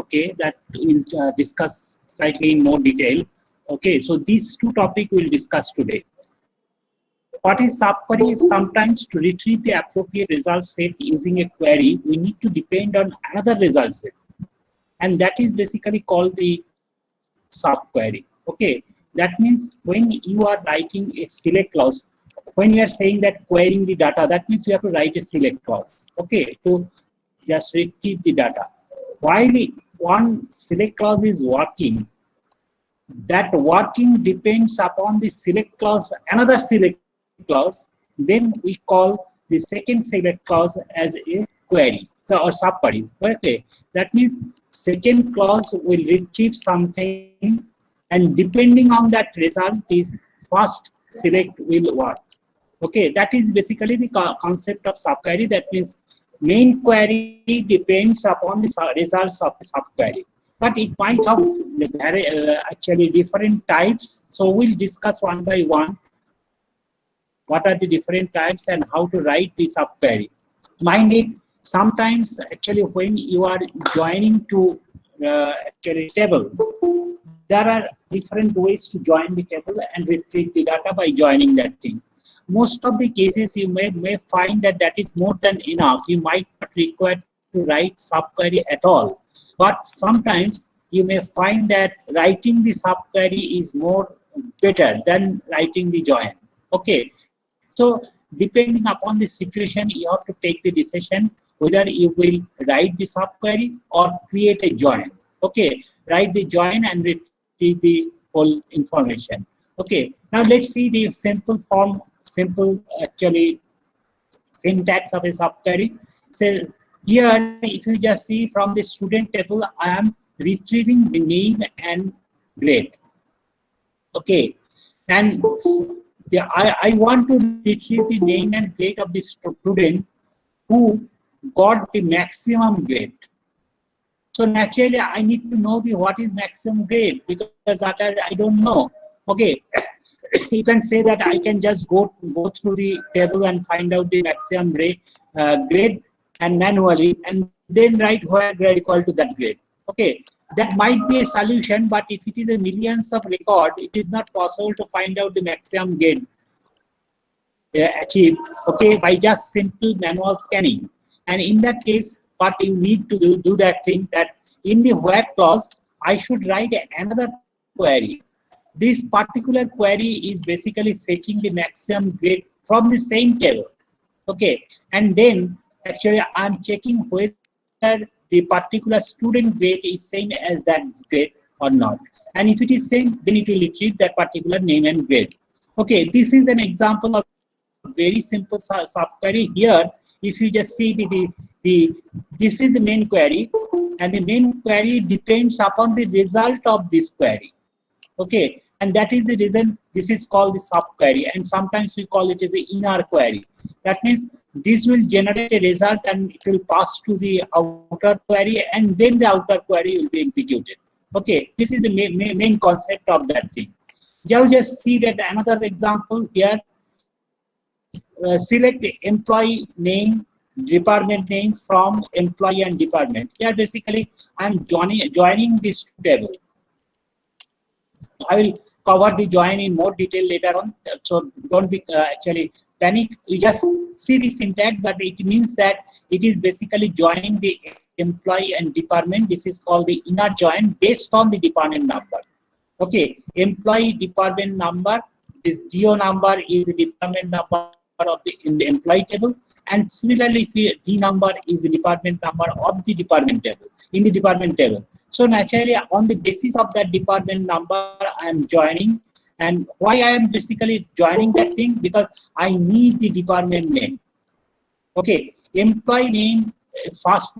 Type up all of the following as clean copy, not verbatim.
okay, that we'll discuss slightly in more detail. Okay, so these two topics we'll discuss today. What is subquery? Sometimes to retrieve the appropriate result set using a query, we need to depend on another result set. And that is basically called the subquery. Okay, that means when you are writing a select clause, when you are saying that querying the data, that means you have to write a select clause, okay, to just retrieve the data. While one select clause is working, that working depends upon the select clause, another select clause, then we call the second select clause as a query, so or subquery. Okay, that means second clause will retrieve something, and depending on that result, this first select will work. Okay, that is basically the concept of subquery. That means main query depends upon the results of the subquery, but it might have actually different types. So we'll discuss one by one what are the different types and how to write the subquery. Mind it, sometimes actually when you are joining to actually table, there are different ways to join the table and retrieve the data by joining that thing. Most of the cases you may find that that is more than enough. You might not require to write subquery at all. But sometimes you may find that writing the subquery is more better than writing the join. Okay, so depending upon the situation, you have to take the decision whether you will write the subquery or create a join. Okay, write the join and retrieve the whole information. Okay, now let's see the simple form, simple actually syntax of a subquery. So here, if you just see from the student table, I am retrieving the name and grade. Okay, and I want to retrieve the name and grade of the student who got the maximum grade. So naturally, I need to know the what is maximum grade, because that I don't know. Okay, you can say that I can just go through the table and find out the maximum grade and manually, and then write where grade equal to that grade. Okay, that might be a solution, but if it is a millions of record, it is not possible to find out the maximum grade achieved, okay, by just simple manual scanning. And in that case, what you need to do that thing, that in the where clause, I should write another query. This particular query is basically fetching the maximum grade from the same table. Okay, and then actually I'm checking whether the particular student grade is same as that grade or not. And if it is same, then it will retrieve that particular name and grade. Okay, this is an example of very simple subquery. Here, if you just see this is the main query, and the main query depends upon the result of this query. Okay, and that is the reason this is called the subquery, and sometimes we call it as the inner query. That means this will generate a result and it will pass to the outer query, and then the outer query will be executed. Okay, this is the main concept of that thing. Just see that another example here. Select the employee name, department name from employee and department. Here basically I'm joining this table. I will cover the join in more detail later on, so don't be actually panic. You just see the syntax, but it means that it is basically joining the employee and department. This is called the inner join based on the department number. Okay, employee department number, this DO number is the department number of in the employee table, and similarly D number is the department number of the department table in the department table. So naturally, on the basis of that department number, I am joining. And why I am basically joining that thing? Because I need the department name. Okay, employee name, first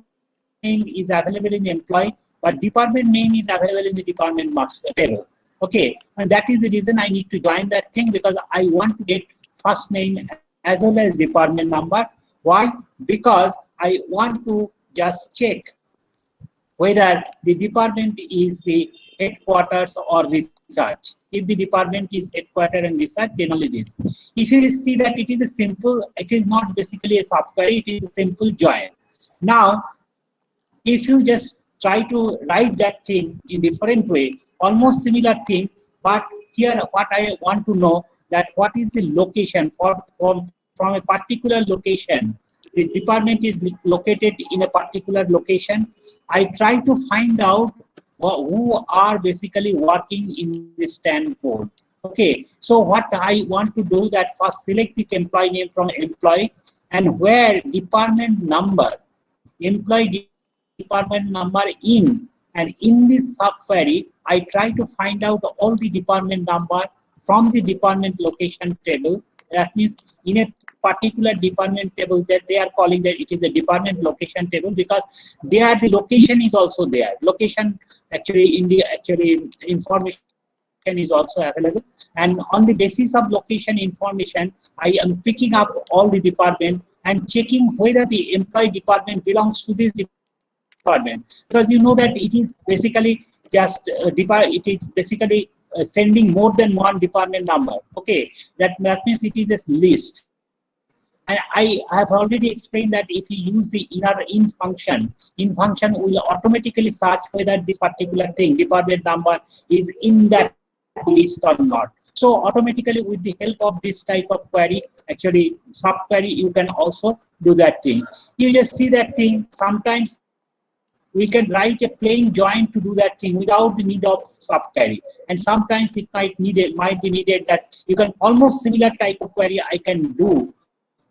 name is available in the employee, but department name is available in the department master table. Okay, and that is the reason I need to join that thing, because I want to get first name as well as department number. Why? Because I want to just check whether the department is the headquarters or research. If the department is headquarters and research, then only this. If you see that it is a simple, it is not basically a subquery, it is a simple join. Now, if you just try to write that thing in different way, almost similar thing, but here what I want to know that what is the location from a particular location. The department is located in a particular location. I try to find out who are basically working in the Stanford. Okay, so what I want to do that first select the employee name from employee and where department number, employee department number in, and in this subquery, I try to find out all the department number from the department location table. That means in a particular department table that they are calling that it is a department location table because there the location is also there. Location actually in the information is also available, and on the basis of location information, I am picking up all the department and checking whether the employee department belongs to this department, because you know that it is basically just it is basically sending more than one department number. Okay, that means it is a list. I have already explained that if you use the in function will automatically search whether this particular thing, department number, is in that list or not. So automatically with the help of this type of query, actually subquery, you can also do that thing. You just see that thing. Sometimes we can write a plain join to do that thing without the need of subquery, and sometimes it might be needed that you can almost similar type of query I can do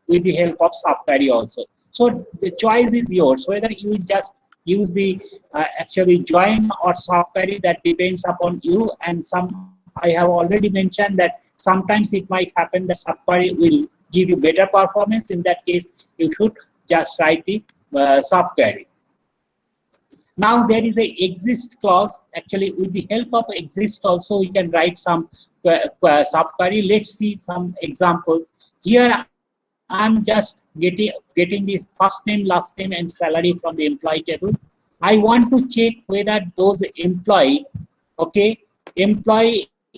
with the help of subquery also. So the choice is yours, whether you just use the actually join or subquery, that depends upon you. And I have already mentioned that sometimes it might happen that subquery will give you better performance. In that case, you should just write the subquery. Now there is a exist clause. Actually, with the help of exist also, we can write some subquery. Let's see some example. Here I'm just getting the first name, last name, and salary from the employee table. I want to check whether those employee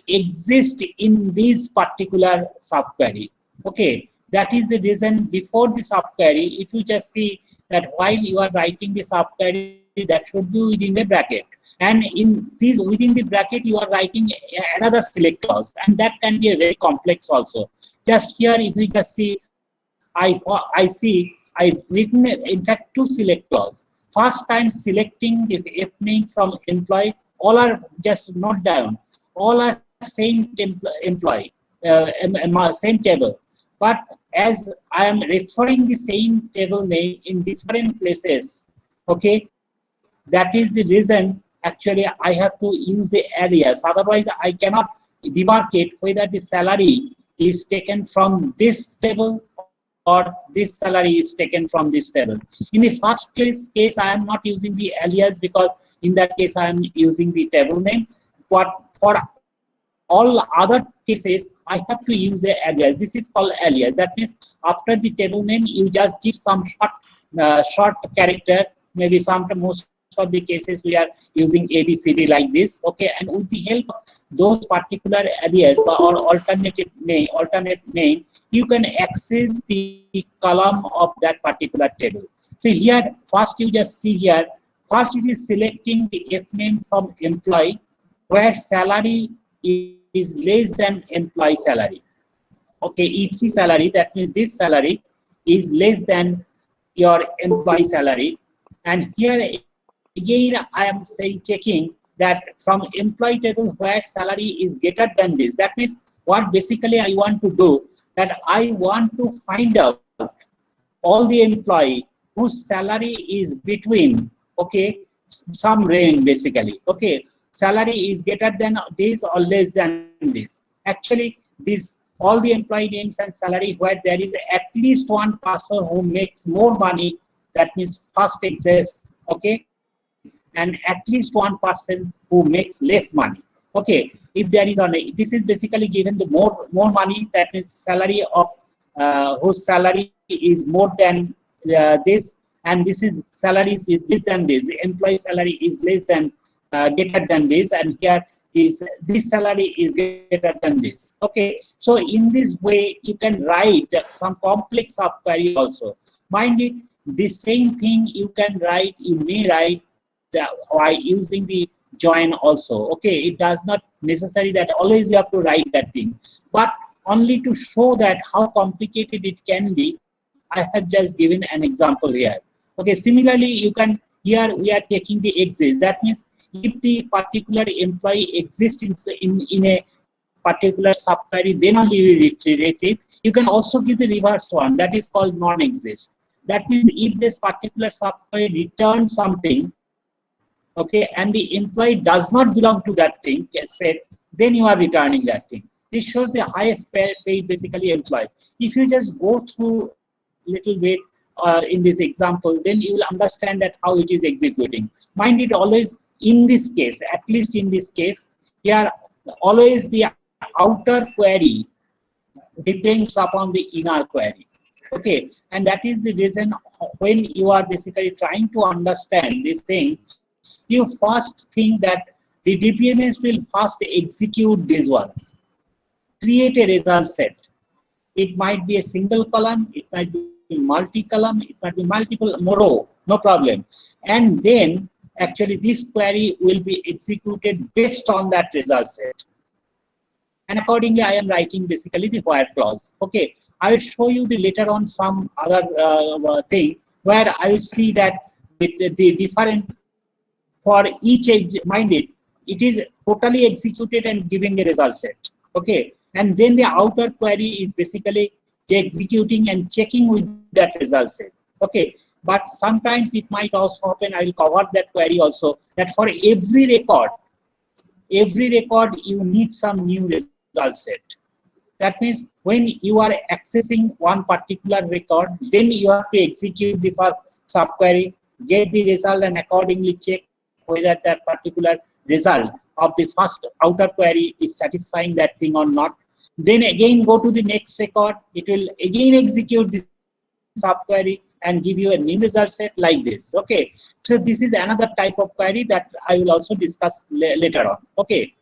exist in this particular subquery. Okay, that is the reason before the subquery, if you just see that while you are writing the subquery, that should be within the bracket, and in this within the bracket you are writing another select clause, and that can be a very complex also. Just here, if we just see, I see I've written in fact two select clause. First time selecting the F name from employee, all are just note down, all are same employee, same table. But as I am referring the same table name in different places, okay, that is the reason actually I have to use the alias. Otherwise, I cannot demarcate whether the salary is taken from this table or this salary is taken from this table. In the first case, I am not using the alias because in that case I am using the table name. But for all other cases, I have to use the alias. This is called alias. That means after the table name, you just give some short character. Maybe most of the cases we are using ABCD like this. Okay, and with the help of those particular alias or alternate name, you can access the column of that particular table. So here, first you just see here, first it is selecting the F name from employee where salary is less than employee salary. Okay, E3 salary, that means this salary is less than your employee salary. And here again, I am saying checking that from employee table where salary is greater than this. That means what basically I want to do, that I want to find out all the employee whose salary is between, okay, some range basically. Okay, salary is greater than this or less than this. Actually, this all the employee names and salary where there is at least one person who makes more money, that means first exists, okay, and at least one person who makes less money. Okay, if there is this is basically given the more money, that means salary of whose salary is more than this, and this is salaries is less than this. The employee salary is less than greater than this, and here is this salary is greater than this. Okay, so in this way you can write some complex subquery also. Mind it, the same thing you can write, you may write by using the join also. Okay, it does not necessary that always you have to write that thing, but only to show that how complicated it can be, I have just given an example here. Okay, similarly, you can, here we are taking the exists. That means if the particular employee exists in a particular subquery, then only you retrieve it. You can also give the reverse one, that is called non-exist. That means if this particular subquery returns something, okay, and the employee does not belong to that thing set, then you are returning that thing. This shows the highest paid basically employee. If you just go through little bit in this example, then you will understand that how it is executing. Mind it, always in this case, at least in this case, here always the outer query depends upon the inner query. Okay, and that is the reason when you are basically trying to understand this thing, you first think that the DBMS will first execute these ones, create a result set. It might be a single column, it might be multi-column, it might be multiple row, no problem. And then actually this query will be executed based on that result set. And accordingly, I am writing basically the where clause. Okay, I will show you the later on some other thing where I will see that the different for each edge, mind it, it is totally executed and giving a result set. Okay, and then the outer query is basically executing and checking with that result set. Okay, but sometimes it might also happen, I will cover that query also, that for every record you need some new result set. That means when you are accessing one particular record, then you have to execute the first subquery, get the result, and accordingly check whether that particular result of the first outer query is satisfying that thing or not. Then again go to the next record, it will again execute the subquery and give you a new result set like this. Okay, so this is another type of query that I will also discuss later on. Okay,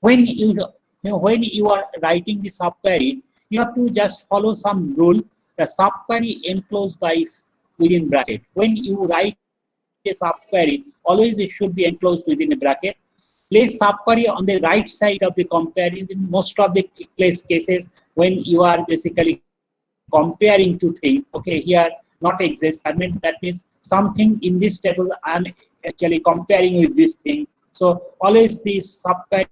when you are writing the subquery, you have to just follow some rule. The subquery enclosed by within bracket. When you write a subquery, always it should be enclosed within a bracket. Place subquery on the right side of the comparison. Most of the cases when you are basically comparing two things, okay, here not exist. I mean, that means something in this table I am actually comparing with this thing. So always this subquery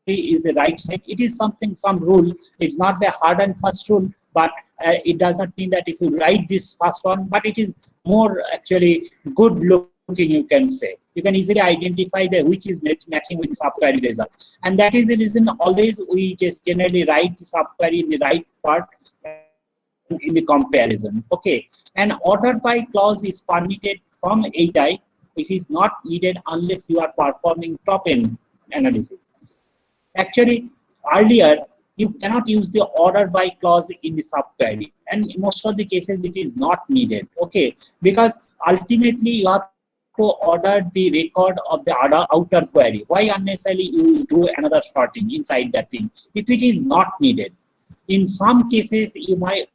is the right side. It is something, some rule. It's not the hard and fast rule, but it does not mean that if you write this first one, but it is more actually good looking, you can say. You can easily identify the which is matching with the subquery result. And that is the reason always we just generally write the subquery in the right part in the comparison. Okay, and ordered by clause is permitted from ATI. It is not needed unless you are performing top-end analysis. Actually, earlier you cannot use the order by clause in the subquery, and in most of the cases it is not needed. Okay, because ultimately you have to order the record of the outer query. Why unnecessarily you do another sorting inside that thing if it is not needed? In some cases you might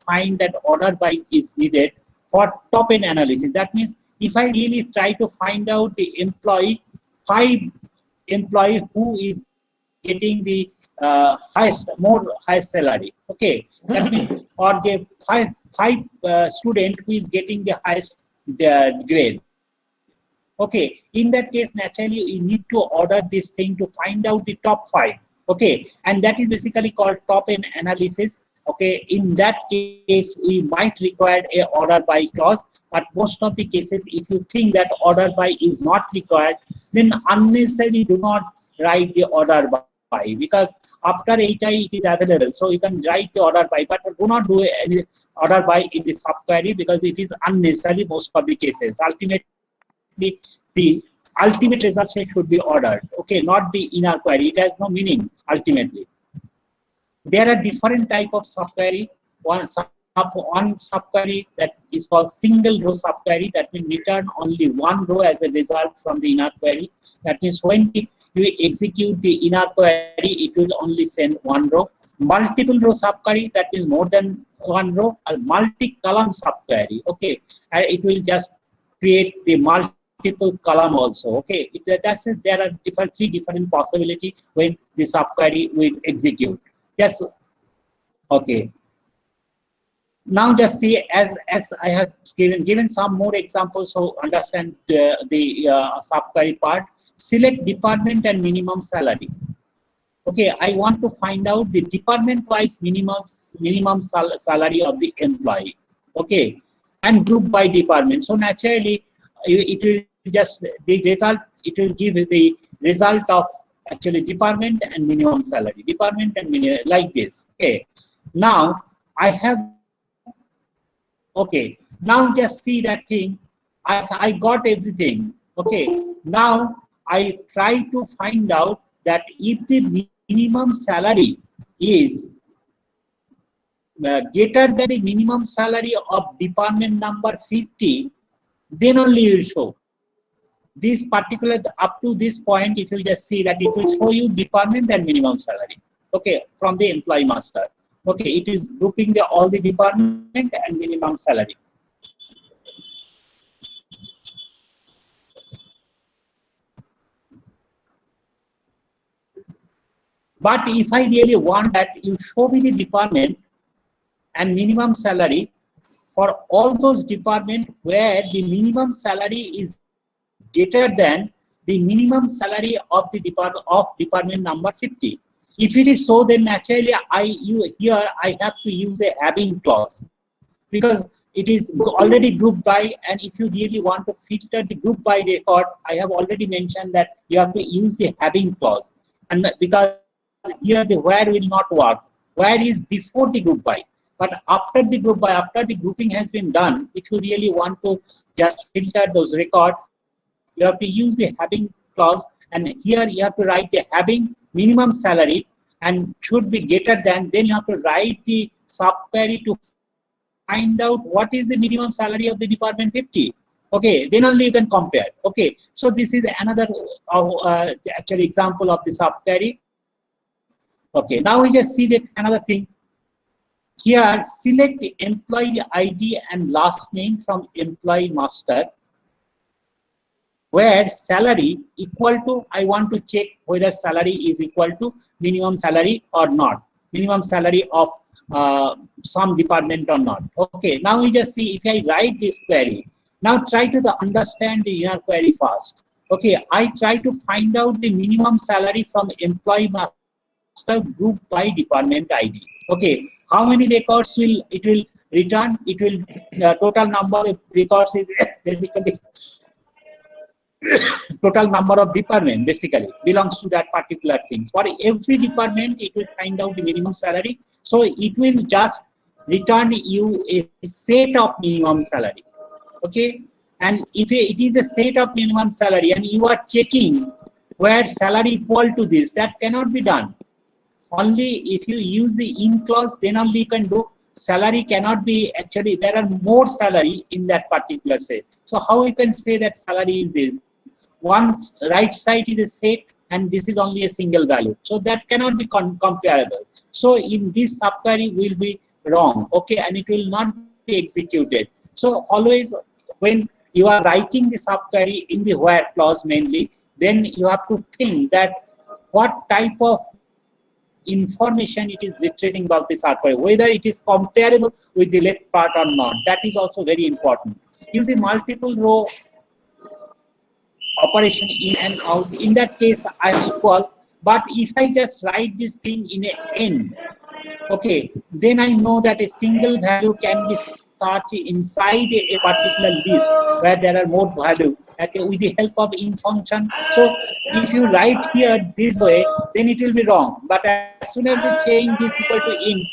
find that order by is needed for top-end analysis. That means if I really try to find out the employee, 5 employee who is getting the highest salary, okay, that means, or the five student who is getting the highest grade. Okay, in that case, naturally you need to order this thing to find out the top 5. Okay, and that is basically called top-end analysis. Okay, in that case we might require a order by clause, but most of the cases if you think that order by is not required, then unnecessarily do not write the order by, because after ATI it is available, so you can write the order by, but do not do any order by in the subquery because it is unnecessary most of the cases. Ultimately the ultimate result should be ordered, okay, not the inner query. It has no meaning ultimately. There are different type of subquery. One subquery that is called single row subquery, that means return only one row as a result from the inner query. That means when you execute the inner query, it will only send one row. Multiple row subquery, that means more than one row. A multi-column subquery, okay, and it will just create the multiple column also. Okay, there are three different possibility when the subquery will execute. Yes. Okay. Now just see, as I have given some more examples so understand the subquery part. Select department and minimum salary. Okay, I want to find out the department-wise minimum salary of the employee. Okay, and group by department. So naturally, it will just the result. It will give the result of actually department and minimum salary. Department and minimum like this. Okay, now I have. Okay, now just see that thing. I got everything. Okay, now I try to find out that if the minimum salary is greater than the minimum salary of department number 50, then only you will show. This particular, up to this point, if you just see that it will show you department and minimum salary. Okay, from the employee master. Okay, it is grouping all the department and minimum salary. But if I really want that you show me the department and minimum salary for all those departments where the minimum salary is greater than the minimum salary of the department number 50. If it is so, then naturally here I have to use a having clause, because it is already grouped by, and if you really want to filter the group by record, I have already mentioned that you have to use the having clause, and because here the where will not work. Where is before the group by, but after the group by, after the grouping has been done, if you really want to just filter those records, you have to use the having clause, and here you have to write the having minimum salary and should be greater than, then you have to write the subquery to find out what is the minimum salary of the department 50. Okay, then only you can compare. Okay, so this is another actual example of the subquery. Okay, now we just see that another thing. Here, select employee ID and last name from employee master, where salary equal to, I want to check whether salary is equal to minimum salary or not, minimum salary of some department or not. Okay, now we just see if I write this query. Now try to understand the inner query first. Okay, I try to find out the minimum salary from employee master group by department ID. Okay, how many records will it will return? It will total number of records is basically total number of department basically belongs to that particular thing. For every department, it will find out the minimum salary. So it will just return you a set of minimum salary. Okay, and if it is a set of minimum salary and you are checking where salary equal to this, that cannot be done. Only if you use the in clause, then only you can do. Salary cannot be, actually there are more salary in that particular set. So how you can say that salary is this? One right side is a set and this is only a single value. So that cannot be comparable. So in this subquery will be wrong. Okay, and it will not be executed. So always when you are writing the subquery in the where clause mainly, then you have to think that what type of information it is retrieving about the subquery, whether it is comparable with the left part or not. That is also very important. Using multiple row operation in and out, in that case I am equal. But if I just write this thing in a n, okay, then I know that a single value can be searched inside a particular list where there are more value, okay, with the help of in function. So if you write here this way, then it will be wrong. But as soon as you change this equal to in,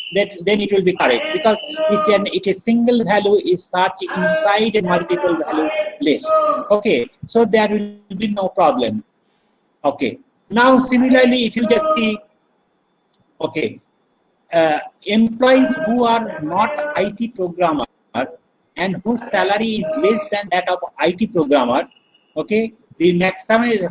then it will be correct, because it a single value is searched inside a multiple value list. Okay, so there will be no problem. Okay, now similarly, if you just see, okay, employees who are not IT programmer and whose salary is less than that of IT programmer, okay, the maximum is,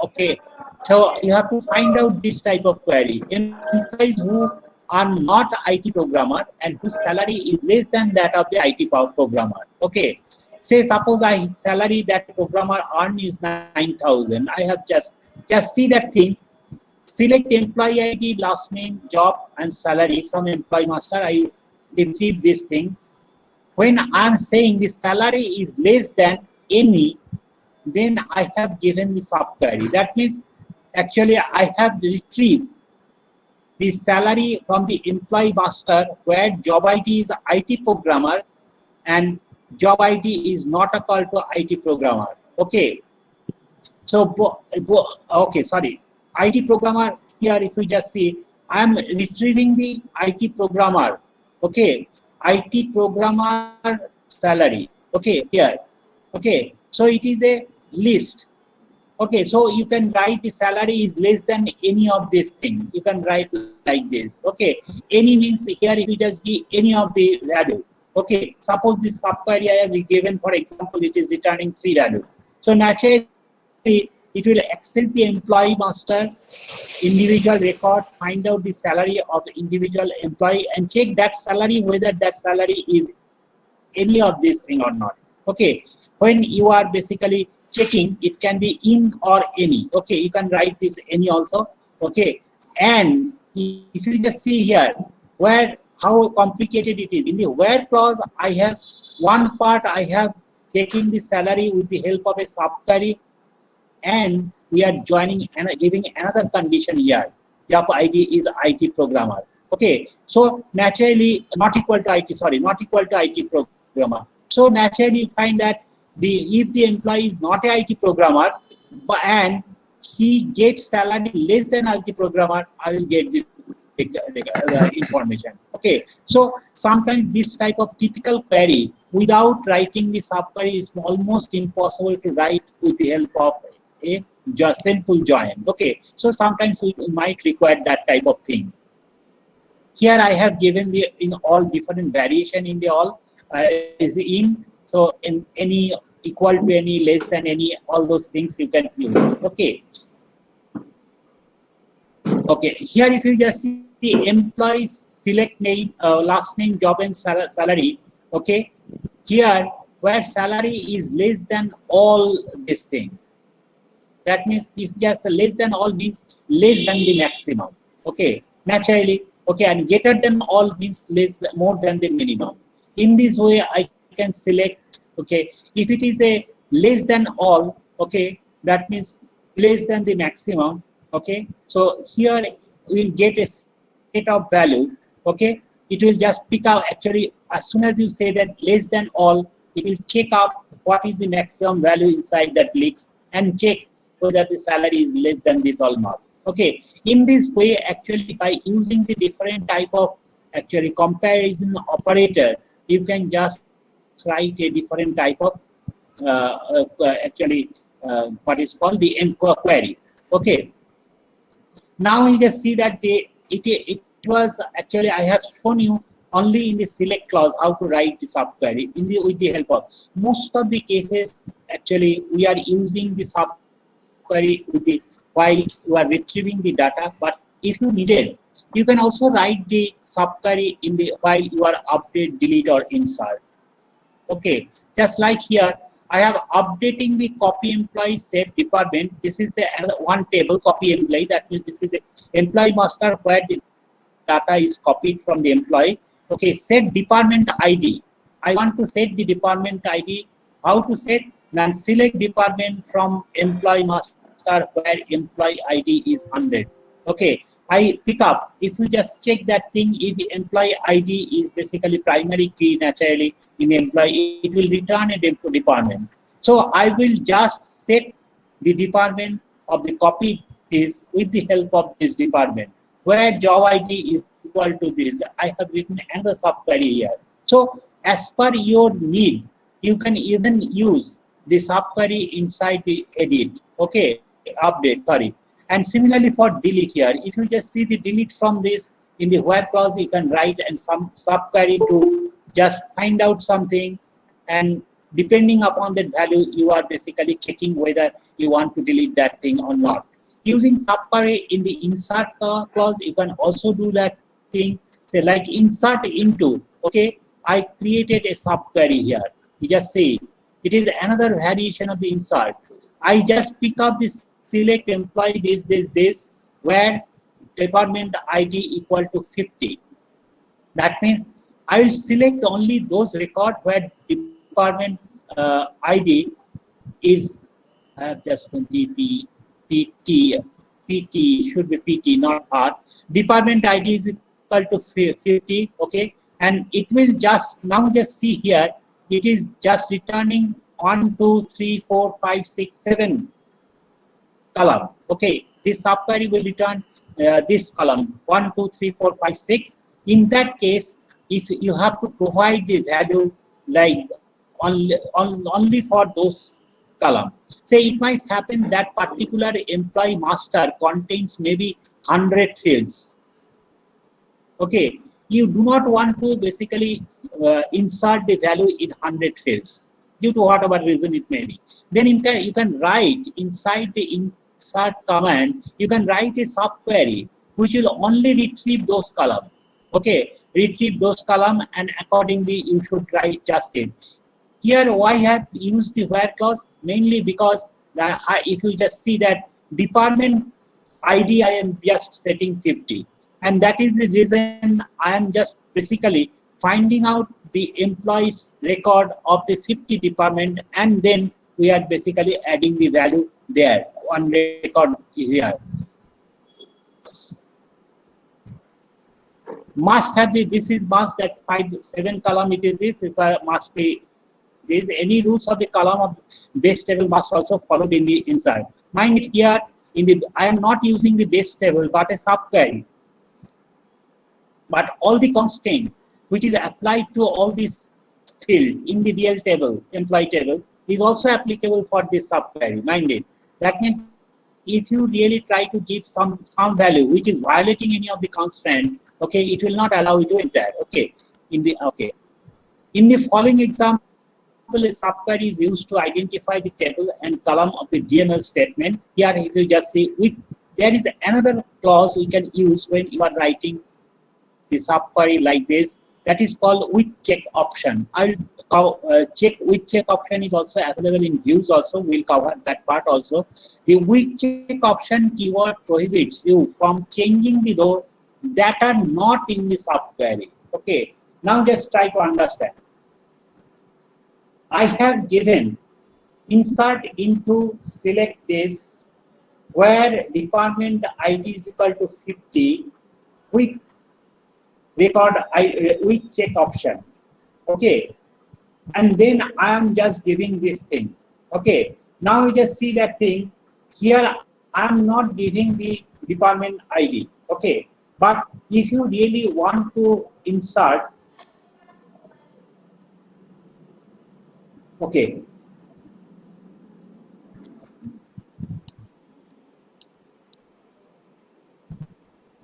okay, so you have to find out this type of query. Employees who are not IT programmer and whose salary is less than that of the IT programmer, okay. say suppose I salary that programmer earn is 9,000. I have just see that thing. Select employee ID, last name, job, and salary from employee master. I retrieve this thing. When I'm saying the salary is less than any, then I have given the subquery. That means actually I have retrieved the salary from the employee master where job ID is IT programmer and job ID is not equal to IT programmer. Okay. So, okay, sorry. IT programmer here, if you just see, I am retrieving the IT programmer. Okay. IT programmer salary. Okay, here. Okay. So it is a list. Okay, so you can write the salary is less than any of these things. You can write like this. Okay, any means here if you just give any of the value. Okay, suppose this subquery I have given, for example, it is returning 3 value. So naturally, it will access the employee master individual record, find out the salary of the individual employee, and check that salary whether that salary is any of this thing or not. Okay, when you are basically checking, it can be in or any. Okay, you can write this any also. Okay, and if you just see here where how complicated it is in the where clause, I have one part I have taking the salary with the help of a subquery, and we are joining and giving another condition here. Job ID is IT programmer. Okay, so naturally not equal to IT. Sorry, not equal to IT programmer. So naturally you find that if the employee is not a IT programmer and he gets salary less than IT programmer, I will get the information. Okay, so sometimes this type of typical query without writing the subquery is almost impossible to write with the help of a simple join. Okay, so sometimes we might require that type of thing. Here I have given the in all different variation in the all is in, so in any equal to any, less than any, all those things you can use. Okay. Okay, here if you just see the employee select name, last name, job and salary. Okay, here where salary is less than all this thing. That means if just less than all means less than the maximum. Okay, naturally. Okay, and greater than all means more than the minimum. In this way, I can select. Okay, if it is a less than all, okay, that means less than the maximum. Okay, so here we'll get a set of value. Okay, it will just pick up. Actually, as soon as you say that less than all, it will check out what is the maximum value inside that list and check whether the salary is less than this or not. Okay, in this way, actually by using the different type of actually comparison operator, you can just write a different type of what is called the query. Okay, now you just see that it was actually I have shown you only in the select clause how to write the subquery with the help of most of the cases. Actually, we are using the subquery with the while you are retrieving the data, but if you needed, you can also write the subquery in the while you are update, delete, or insert. Okay, just like here, I have updating the copy employee set department. This is the another one table copy employee. That means this is a employee master where the data is copied from the employee. Okay, set department ID. I want to set the department ID. How to set? Then select department from employee master where employee ID is 100. Okay, I pick up. If you just check that thing, if the employee ID is basically primary key naturally in the employee, it will return a department. So I will just set the department of the copy this with the help of this department where job ID is equal to this. I have written another subquery here. So as per your need, you can even use the subquery inside the edit. Okay, update, sorry. And similarly for delete here, if you just see the delete from this in the where clause, you can write and some subquery to just find out something, and depending upon that value, you are basically checking whether you want to delete that thing or not. Using subquery in the insert clause, you can also do that thing. Say like insert into. Okay, I created a subquery here. You just see It is another variation of the insert. I just pick up this select employee this, where department ID equal to 50. That means I will select only those record where department ID is just DP, PT, PT should be PT, not R. Department ID is equal to 50, okay, and it will just see here, it is just returning 1, 2, 3, 4, 5, 6, 7 column. Okay, this subquery will return this column 1, 2, 3, 4, 5, 6. In that case, if you have to provide the value like only for those column. Say it might happen that particular employee master contains maybe 100 fields. Okay, you do not want to basically insert the value in 100 fields due to whatever reason it may be. Then you can write inside the insert command, you can write a subquery which will only retrieve those columns. Okay, retrieve those columns, and accordingly you should write just it. Here, why I have used the where clause? Mainly because if you just see that department ID, I am just setting 50. And that is the reason I am just basically finding out the employees record of the 50 department, and then we are basically adding the value there, one record here. Must have this is must that 5, 7 column it is this, must be this. Any rules of the column of base table must also followed in the inside. Mind it here, I am not using the base table but a subquery. But all the constraint which is applied to all this field in the real table, employee table, is also applicable for this subquery. Mind it. That means if you really try to give some value which is violating any of the constraint, okay, it will not allow you to enter. Okay. In the following example, a subquery is used to identify the table and column of the DML statement. Here, if you just see, there is another clause we can use when you are writing the subquery like this. That is called with check option. I will check with check option is also available in views. Also, we'll cover that part also. The with check option keyword prohibits you from changing the row that are not in the subquery. Okay. Now just try to understand. I have given insert into select this where department ID is equal to 50 with record with check option. Okay, and then I am just giving this thing. Okay, now you just see that thing here. I am not giving the department ID. Okay, but if you really want to insert, okay,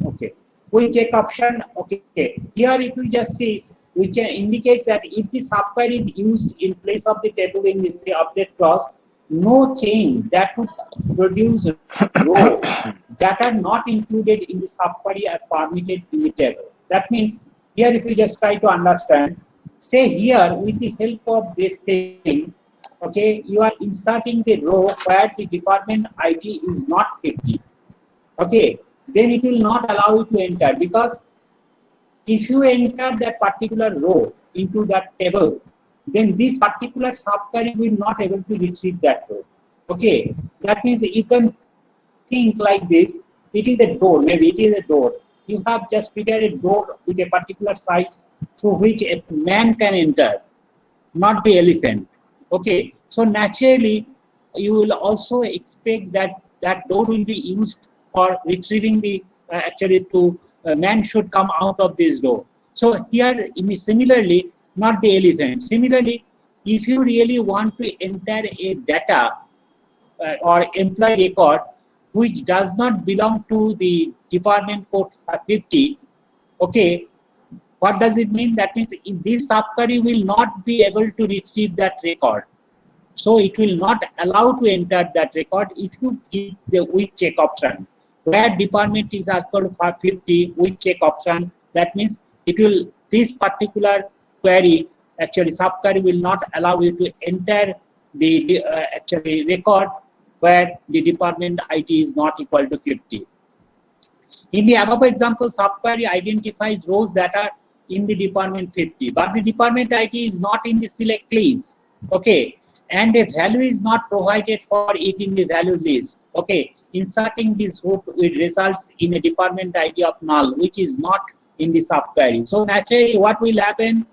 okay, we check option. Okay, here if you just see, which indicates that if the subquery is used in place of the table in this update clause, no change that would produce row that are not included in the subquery are permitted in the table. That means here if you just try to understand, say here with the help of this thing, okay, you are inserting the row where the department ID is not 50. Okay, then it will not allow you to enter, because if you enter that particular row into that table, then this particular subquery will not able to retrieve that row. Okay, that means you can think like this. It is a door, maybe it is a door. You have just prepared a door with a particular size through which a man can enter, not the elephant. Okay, so naturally you will also expect that that door will be used for retrieving the actually to man should come out of this door. So here similarly, not the elephant. Similarly, if you really want to enter a data or employee record which does not belong to the department code 50, okay, what does it mean? That means this subquery will not be able to retrieve that record. So it will not allow to enter that record if you give the with check option. Where department is equal to 50 with check option, that means it will, this particular query, actually subquery will not allow you to enter the actually record where the department ID is not equal to 50. In the above example, subquery identifies rows that are in the department 50, but the department ID is not in the select list. Okay, and a value is not provided for it in the value list. Okay, inserting this row it results in a department ID of null, which is not in the subquery. So naturally, what will happen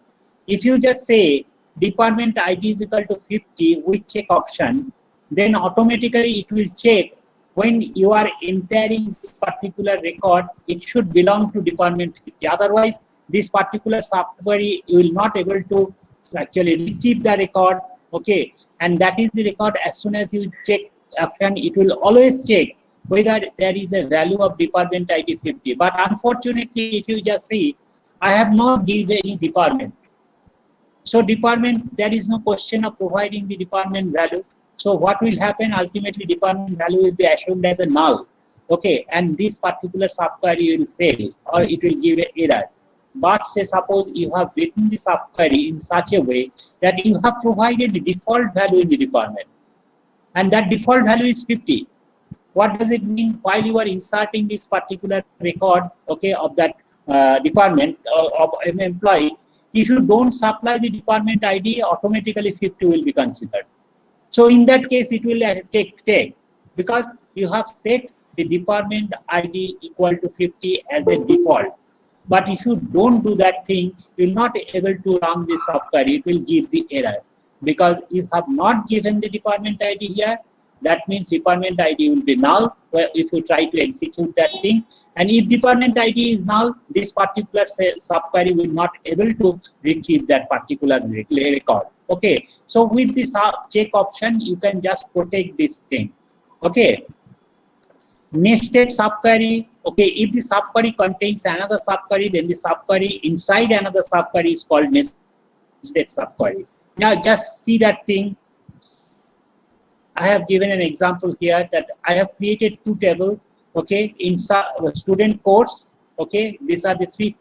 if you just say department ID is equal to 50 with check option, then automatically it will check when you are entering this particular record, it should belong to department 50. Otherwise, this particular subquery you will not able to actually retrieve the record. Okay, and that is the record. As soon as you check option, it will always check whether there is a value of department ID 50. But unfortunately, if you just see, I have not given any department. So department, there is no question of providing the department value. So what will happen? Ultimately, department value will be assumed as a null. Okay, and this particular subquery will fail or it will give an error. But say suppose you have written the subquery in such a way that you have provided the default value in the department, and that default value is 50. What does it mean? While you are inserting this particular record, okay, of that department of an employee, if you don't supply the department ID, automatically 50 will be considered. So in that case, it will take because you have set the department ID equal to 50 as a default. But if you don't do that thing, you will not be able to run this subquery. It will give the error because you have not given the department ID here. That means department ID will be null if you try to execute that thing. And if department ID is null, this particular subquery will not able to retrieve that particular record. Okay, so with this check option, you can just protect this thing. Okay, nested subquery. Okay, if the subquery contains another subquery, then the subquery inside another subquery is called nested subquery. Now just see that thing. I have given an example here that I have created two tables. Okay, in student course. Okay, these are the three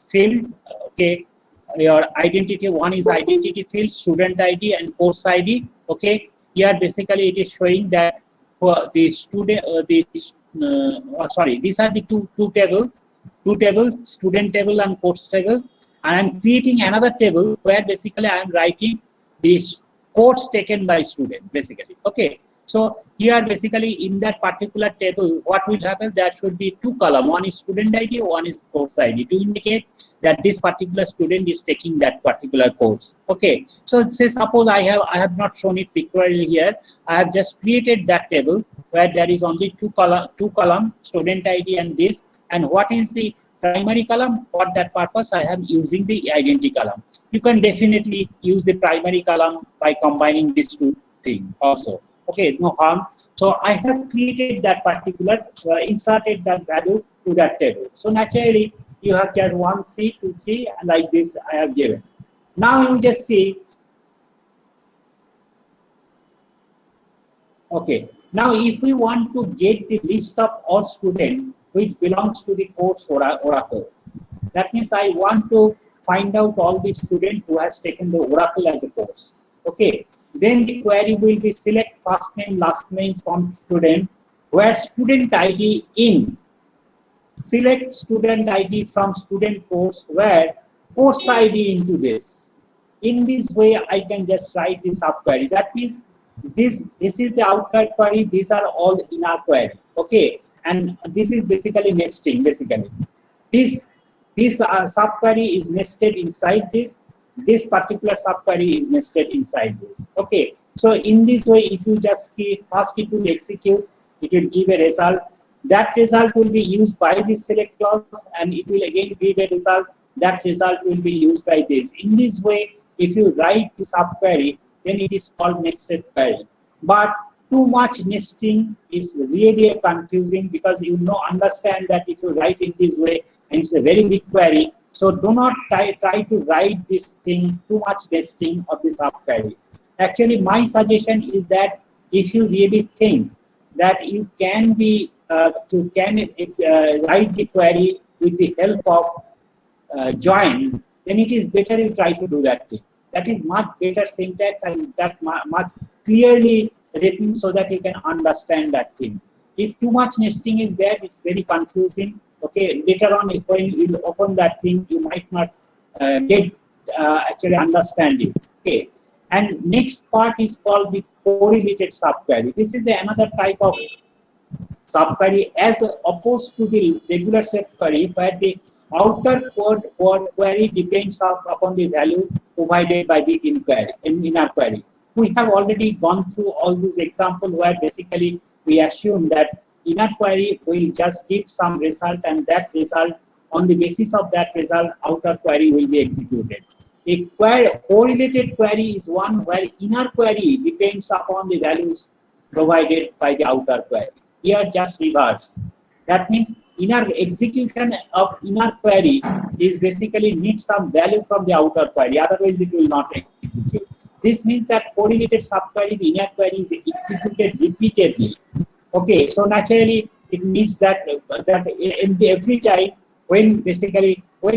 field. Okay, your identity, one is identity field, student ID and course ID. Okay, here basically it is showing that for the student sorry, these are the two tables, student table and course table. And I'm creating another table where basically I am writing this course taken by student basically. Okay, so here basically in that particular table, what will happen? There should be two columns. One is student ID, one is course ID to indicate that this particular student is taking that particular course. Okay, so say suppose I have not shown it pictorially here. I have just created that table where there is only two column, student ID and this. And what is the primary column? For that purpose, I am using the identity column. You can definitely use the primary column by combining these two things also. Okay, no harm. So I have created that particular, inserted that value to that table. So naturally, you have just 1, 3, 2, 3, and like this I have given. Now you just see. Okay, now if we want to get the list of all students which belongs to the course Oracle, that means I want to find out all the students who has taken the Oracle as a course. Okay, then the query will be select first name, last name from student, where student ID in, select student ID from student course, where course ID into this. In this way, I can just write this subquery. That means this is the outside query. These are all inner query. Okay, and this is basically nesting. Basically, this subquery is nested inside this. This particular subquery is nested inside this. Okay, so in this way, if you just see first it will execute, it will give a result. That result will be used by this select clause, and it will again give a result. That result will be used by this. In this way, if you write the subquery, then it is called nested query. But too much nesting is really confusing, because you understand that if you write in this way, and it's a very big query, so do not try to write this thing too much nesting of the subquery. Actually, my suggestion is that if you really think that you can be write the query with the help of join, then it is better you try to do that thing. That is much better syntax and that much clearly written so that you can understand that thing. If too much nesting is there, it's very confusing. Okay, later on when you open that thing, you might not get actually understand it. Okay, and next part is called the correlated subquery. This is another type of subquery as opposed to the regular set query, where the outer query depends upon the value provided by the inner query. We have already gone through all these examples where basically we assume that inner query will just give some result, and that result, on the basis of that result, outer query will be executed. A correlated query is one where inner query depends upon the values provided by the outer query. Here just reverse. That means inner execution of inner query is basically needs some value from the outer query, otherwise it will not execute. This means that correlated subqueries, inner query is executed repeatedly. Okay, so naturally it means that every time when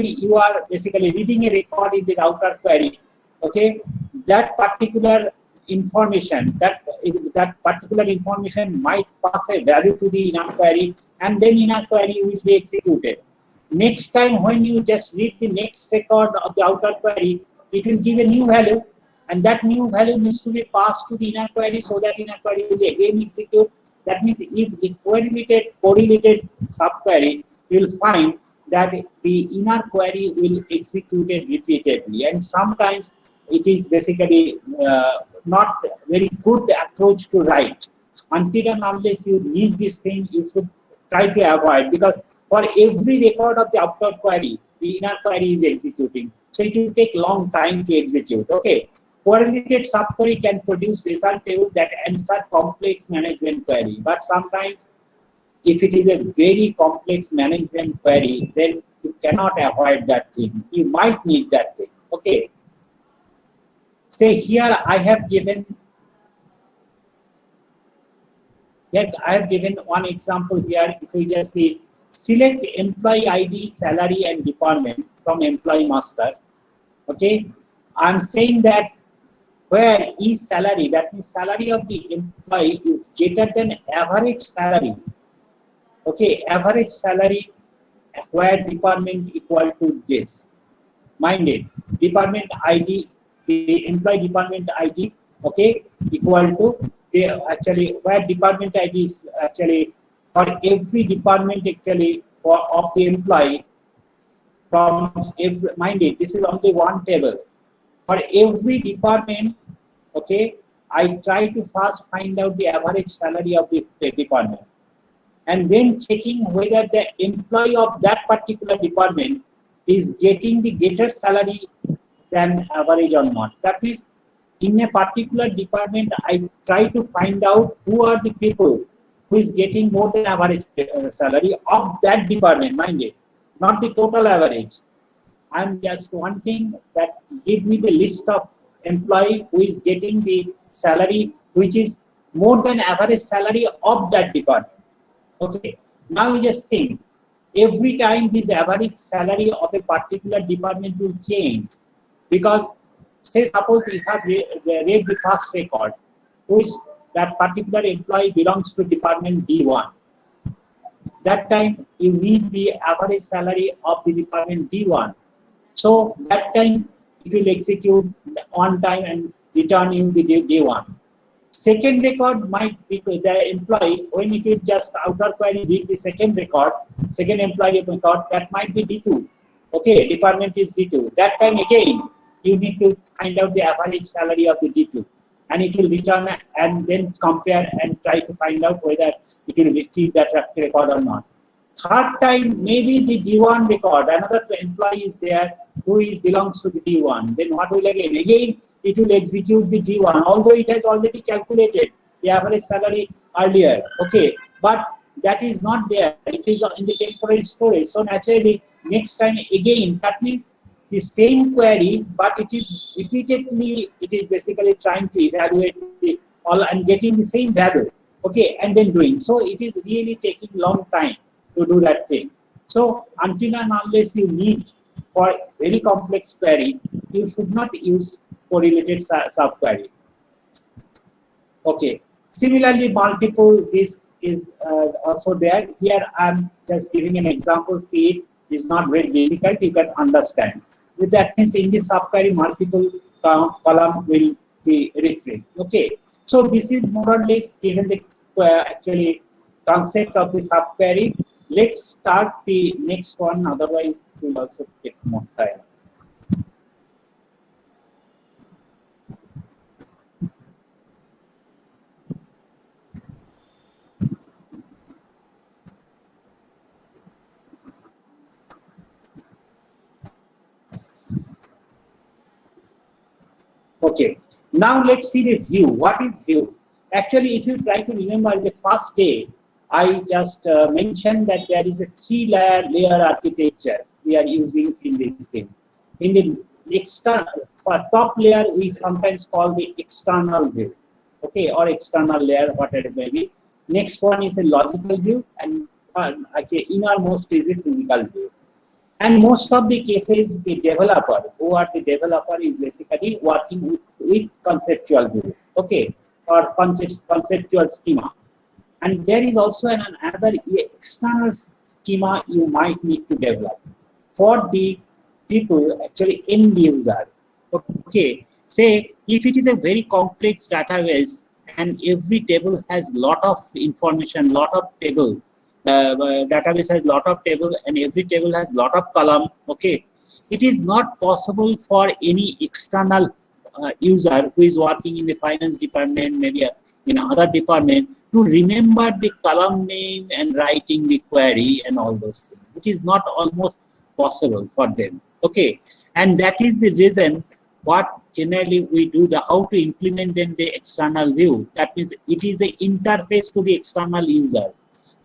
you are basically reading a record in the outer query, okay, that particular information might pass a value to the inner query, and then inner query will be executed. Next time when you just read the next record of the outer query, it will give a new value, and that new value needs to be passed to the inner query so that inner query will again execute. That means if the correlated subquery, you will find that the inner query will execute it repeatedly, and sometimes it is basically not very good approach to write. Until and unless you need this thing, you should try to avoid, because for every record of the outer query, the inner query is executing. So it will take long time to execute. Okay. Correlated subquery can produce result table that answer complex management query. But sometimes if it is a very complex management query, then you cannot avoid that thing. You might need that thing. Okay. Say here I have given one example here. If we just see, select employee ID, salary and department from employee master. Okay, I'm saying that where is salary, that means salary of the employee is greater than average salary. Okay, average salary where department equal to this. Mind it, department ID, the employee department ID, okay, equal to the actually where department ID is actually for every department actually for of the employee from every, mind it, this is only one table. For every department, okay, I try to first find out the average salary of the department, and then checking whether the employee of that particular department is getting the greater salary than average or not. That means in a particular department, I try to find out who are the people who is getting more than average salary of that department, mind it, not the total average. I'm just wanting that give me the list of employee who is getting the salary which is more than average salary of that department. Okay, now you just think, every time this average salary of a particular department will change, because say suppose you have read the first record, which that particular employee belongs to department D1. That time you need the average salary of the department D1. So that time it will execute on time and return in the D1. Second record might be the employee, when it will just outer query read the second record, second employee record, that might be D2. Okay, department is D2. That time again, you need to find out the average salary of the D2. And it will return and then compare and try to find out whether it will retrieve that record or not. Third time, maybe the D1 record, another employee is there who belongs to the D1. Then what will again? Again, it will execute the D1, although it has already calculated the average salary earlier. Okay, but that is not there. It is in the temporary storage. So naturally, next time again, that means the same query, but it is repeatedly, it is basically trying to evaluate the all and getting the same value. Okay, and then doing. So it is really taking long time to do that thing. So until and unless you need for very complex query, you should not use correlated subquery. Okay. Similarly, multiple, this is also there. Here I'm just giving an example. See it. It's not very difficult. You can understand. With that means in this subquery, multiple column will be retrieved. Okay. So this is more or less given the actually concept of the subquery. Let's start the next one. Otherwise, it will also take more time. Okay, now let's see the view. What is view? Actually, if you try to remember the first day, I just mentioned that there is a three-layer architecture we are using in this thing. In the external, top layer, we sometimes call the external view, okay, or external layer, whatever it may be. Next one is a logical view, and okay, innermost is a physical view. And most of the cases, the developer, who are the developer, is basically working with conceptual view, okay, or conceptual schema. And there is also another external schema you might need to develop for the people, actually end user. Okay, say if it is a very complex database and every table has lot of information, lot of table, database has lot of table and every table has lot of column. Okay, it is not possible for any external user who is working in the finance department, maybe in another department, to remember the column name and writing the query and all those things. It is not almost possible for them. Okay, and that is the reason what generally we do, the how to implement then the external view. That means it is the interface to the external user.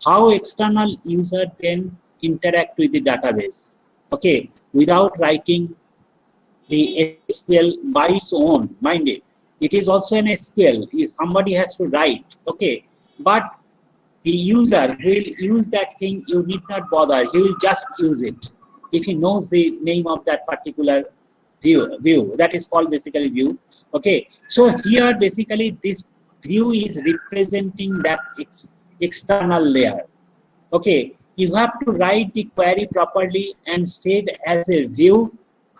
How external user then interact with the database, okay, without writing the SQL by its own, mind it. It is also an SQL, somebody has to write, okay, but the user will use that thing, you need not bother, he will just use it. If he knows the name of that particular view, that is called basically view, okay. So here basically this view is representing that external layer. Okay, you have to write the query properly and save as a view,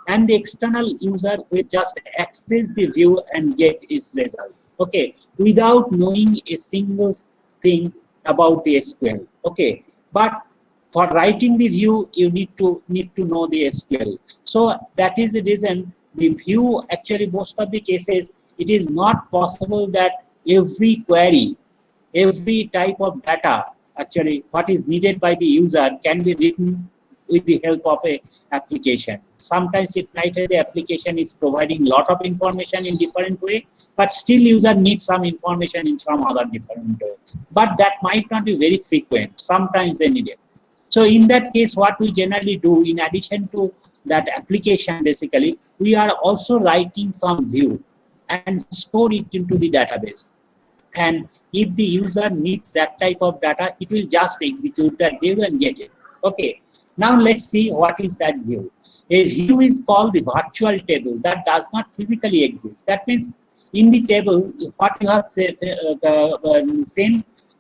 and the external user will just access the view and get its result. Okay, without knowing a single thing about the SQL. Okay, but for writing the view, you need to know the SQL. So that is the reason the view, actually most of the cases, it is not possible that every query, every type of data, actually what is needed by the user can be written with the help of a application. Sometimes it might have the application is providing lot of information in different way, but still user needs some information in some other different way. But that might not be very frequent. Sometimes they need it. So in that case, what we generally do, in addition to that application, basically, we are also writing some view and store it into the database. And if the user needs that type of data, it will just execute that view and get it. Okay. Now let's see what is that view. A view is called the virtual table that does not physically exist. That means in the table, what you have said,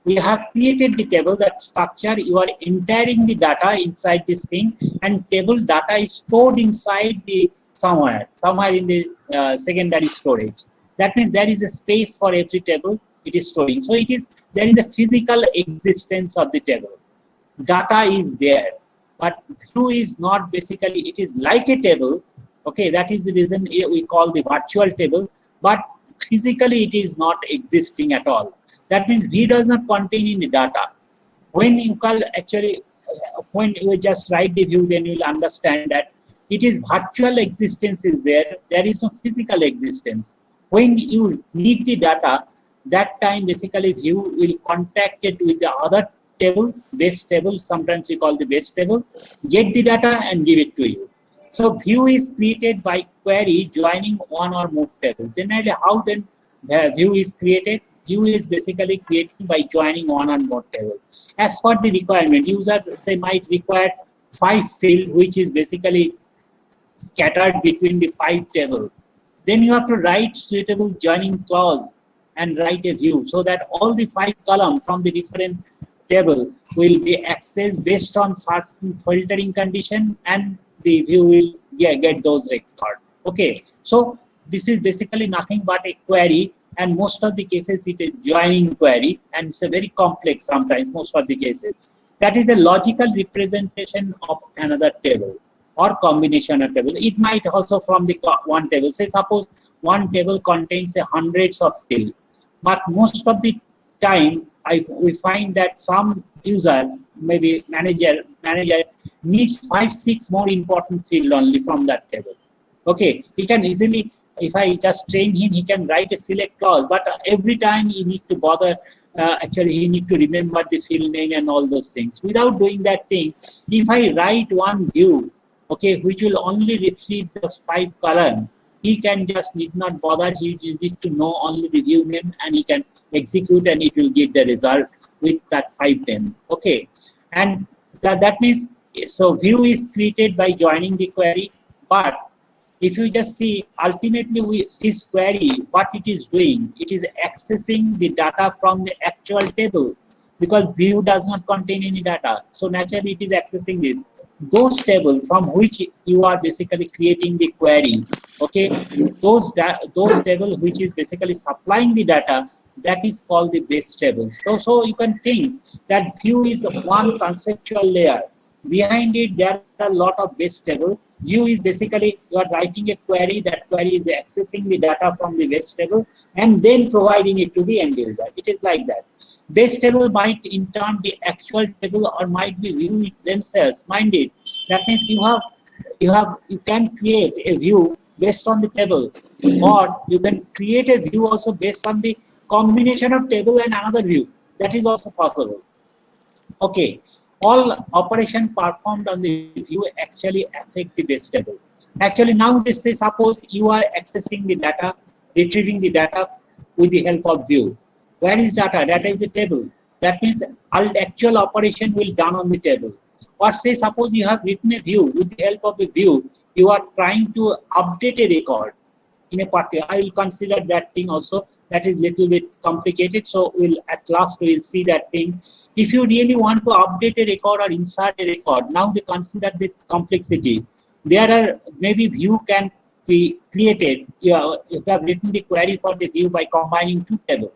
we have created the table, that structure, you are entering the data inside this thing, and table data is stored inside the somewhere in the secondary storage. That means there is a space for every table it is storing. So there is a physical existence of the table. Data is there, but view is not basically, it is like a table. Okay, that is the reason we call the virtual table, but physically it is not existing at all. That means view does not contain any data. When you call actually, when you just write the view, then you will understand that it is virtual existence is there. There is no physical existence. When you need the data, that time basically view will contact it with the other table, base table, sometimes we call the base table, get the data and give it to you. So view is created by query joining one or more tables. Generally, how then the view is created? View is basically created by joining one or more tables. As per the requirement, user say might require 5 field, which is basically scattered between the 5 tables. Then you have to write suitable joining clause and write a view so that all the 5 columns from the different table will be accessed based on certain filtering condition, and the view will get those records. Okay, so this is basically nothing but a query, and most of the cases it is joining query, and it's a very complex sometimes, most of the cases. That is a logical representation of another table or combination of table. It might also from the one table. Say suppose one table contains hundreds of fields, but most of the time we find that some user, maybe manager needs 5-6 more important field only from that table. Okay, he can easily, if I just train him, he can write a select clause, but every time he need to bother, actually he need to remember the field name and all those things. Without doing that thing, if I write one view, okay, which will only retrieve those 5 columns, he can just need not bother, he needs to know only the view name, and he can execute and it will give the result with that 5 name. Okay, and that means, so view is created by joining the query, but if you just see, ultimately this query, what it is doing, it is accessing the data from the actual table, because view does not contain any data. So naturally it is accessing this. Those tables from which you are basically creating the query, okay, those tables which is basically supplying the data, that is called the base table. So you can think that view is one conceptual layer. Behind it, there are a lot of base table. View is basically, you are writing a query, that query is accessing the data from the base table and then providing it to the end user. It is like that. Base table might in turn be actual table or might be view themselves. Mind it. That means you can create a view based on the table, or you can create a view also based on the combination of table and another view. That is also possible. Okay, all operation performed on the view actually affect the base table. Actually, now let's say suppose you are accessing the data, retrieving the data with the help of view. Where is data? Data is a table. That means actual operation will done on the table. Or say suppose you have written a view, with the help of a view, you are trying to update a record in a particular. I will consider that thing also. That is little bit complicated. So we'll at last we'll see that thing. If you really want to update a record or insert a record, now they consider the complexity. There are maybe view can be created. You have written the query for the view by combining 2 tables.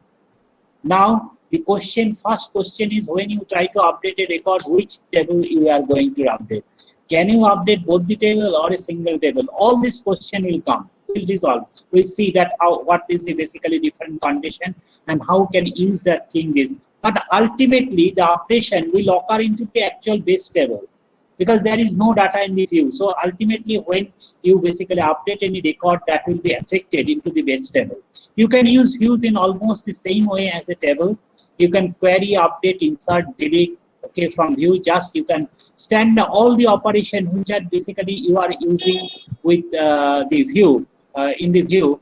Now the first question is, when you try to update a record, which table you are going to update? Can you update both the table or a single table? All this question will come. Will resolve. We see that what is the basically different condition and how can use that thing is. But ultimately the operation will occur into the actual base table, because there is no data in the view. So ultimately when you basically update any record, that will be affected into the base table. You can use views in almost the same way as a table. You can query, update, insert, delete. Okay, from view, just you can stand all the operation which are basically you are using with the view in the view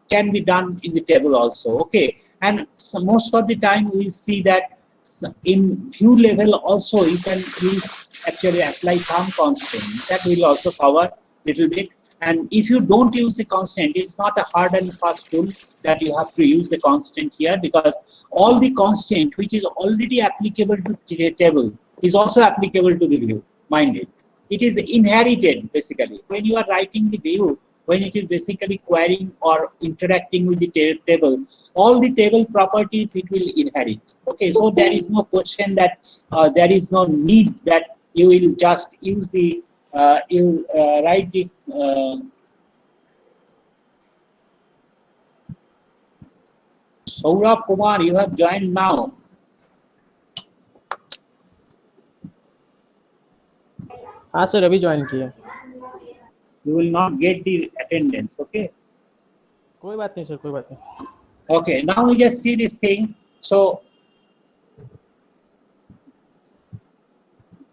can be done in the table also. Okay, and so most of the time we see that in view level also you can use actually apply some constant. That will also cover little bit. And if you don't use the constant, it's not a hard and fast rule that you have to use the constant here, because all the constant which is already applicable to the table is also applicable to the view. Mind it. It is inherited basically. When you are writing the view, when it is basically querying or interacting with the table, all the table properties it will inherit. Okay, so there is no question that there is no need that you will just use the write the Saurabh Kumar, you have joined now. हाँ sir अभी join किया. You will not get the attendance. Okay. कोई बात नहीं sir, कोई बात नहीं. Okay, now we just see this thing. So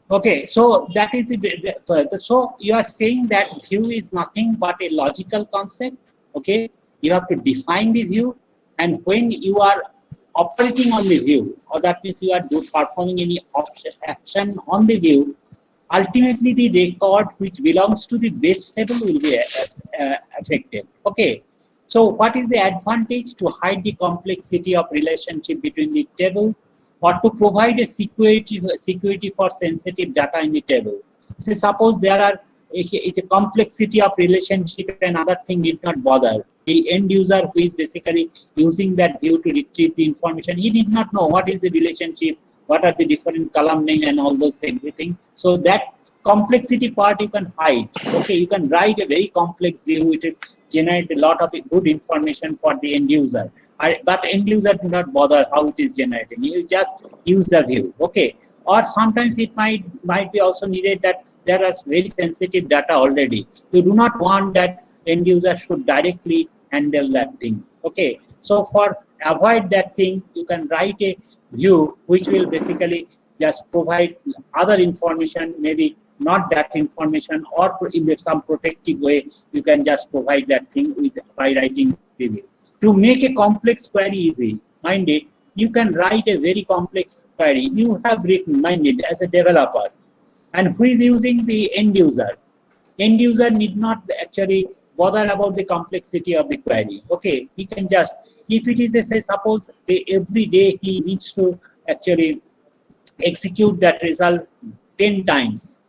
okay, so that is the so you are saying that view is nothing but a logical concept. Okay, you have to define the view, and when you are operating on the view, or that means you are performing any action on the view, ultimately the record which belongs to the base table will be affected. Okay. So what is the advantage? To hide the complexity of relationship between the table, or to provide a security for sensitive data in the table. So suppose there are it's a complexity of relationship and other thing need not bother. The end user who is basically using that view to retrieve the information, he did not know what is the relationship, what are the different column name and all those everything. So that complexity part you can hide. Okay, you can write a very complex view, it will generate a lot of good information for the end user. But end user do not bother how it is generating. You just use the view. Okay. Or sometimes it might be also needed that there are very sensitive data already. You do not want that end user should directly handle that thing. Okay. So for avoid that thing, you can write a view which will basically just provide other information, maybe not that information, or in some protective way, you can just provide that thing by writing the view. To make a complex query easy, mind it, you can write a very complex query. You have written, mind it, as a developer. And who is using the end user? End user need not actually bother about the complexity of the query. Okay, he can just, if it is a, say, suppose every day he needs to actually execute that result 10 times.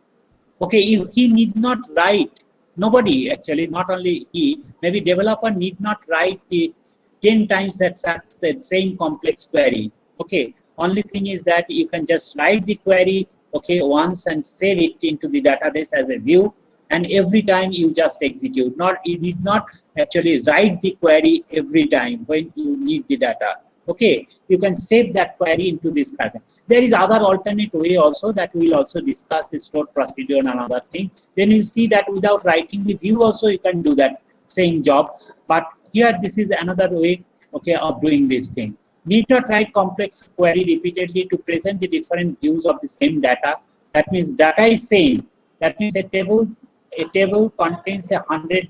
Okay, he need not write, nobody actually, not only he, maybe developer need not write the 10 times that same complex query. Okay, only thing is that you can just write the query, okay, once and save it into the database as a view, and every time you just execute. You need not actually write the query every time when you need the data. Okay, you can save that query into this data. There is other alternate way also that we will also discuss, is stored procedure and another thing. Then you see that without writing the view also you can do that same job. But here this is another way, okay, of doing this thing. Need not write complex query repeatedly to present the different views of the same data. That means data is same. That means a table contains 100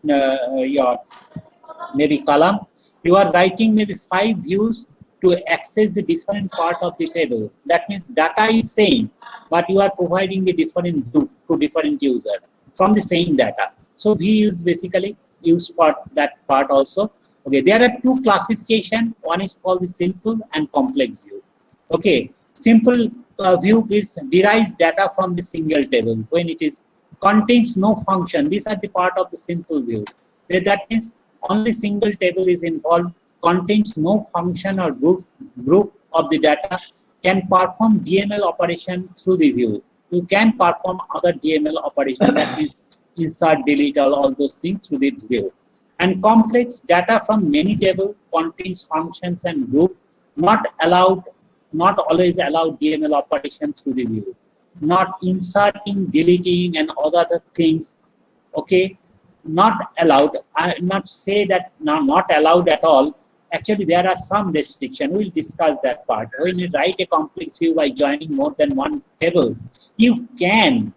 your maybe column. You are writing maybe 5 views to access the different part of the table. That means data is same, but you are providing the different view to different user from the same data. So view is basically used for that part also. Okay, there are two classification. One is called the simple and complex view. Okay, simple view is derives data from the single table when it is contains no function. These are the part of the simple view. That means only single table is involved, contains no function or group of the data, can perform DML operation through the view. You can perform other DML operation, that means insert, delete, all those things through the view. And complex data from many tables contains functions and group, not always allowed DML operation through the view. Not inserting, deleting, and all other things. Okay, not allowed. I not say that not allowed at all. Actually, there are some restrictions. We'll discuss that part. When you write a complex view by joining more than one table, you can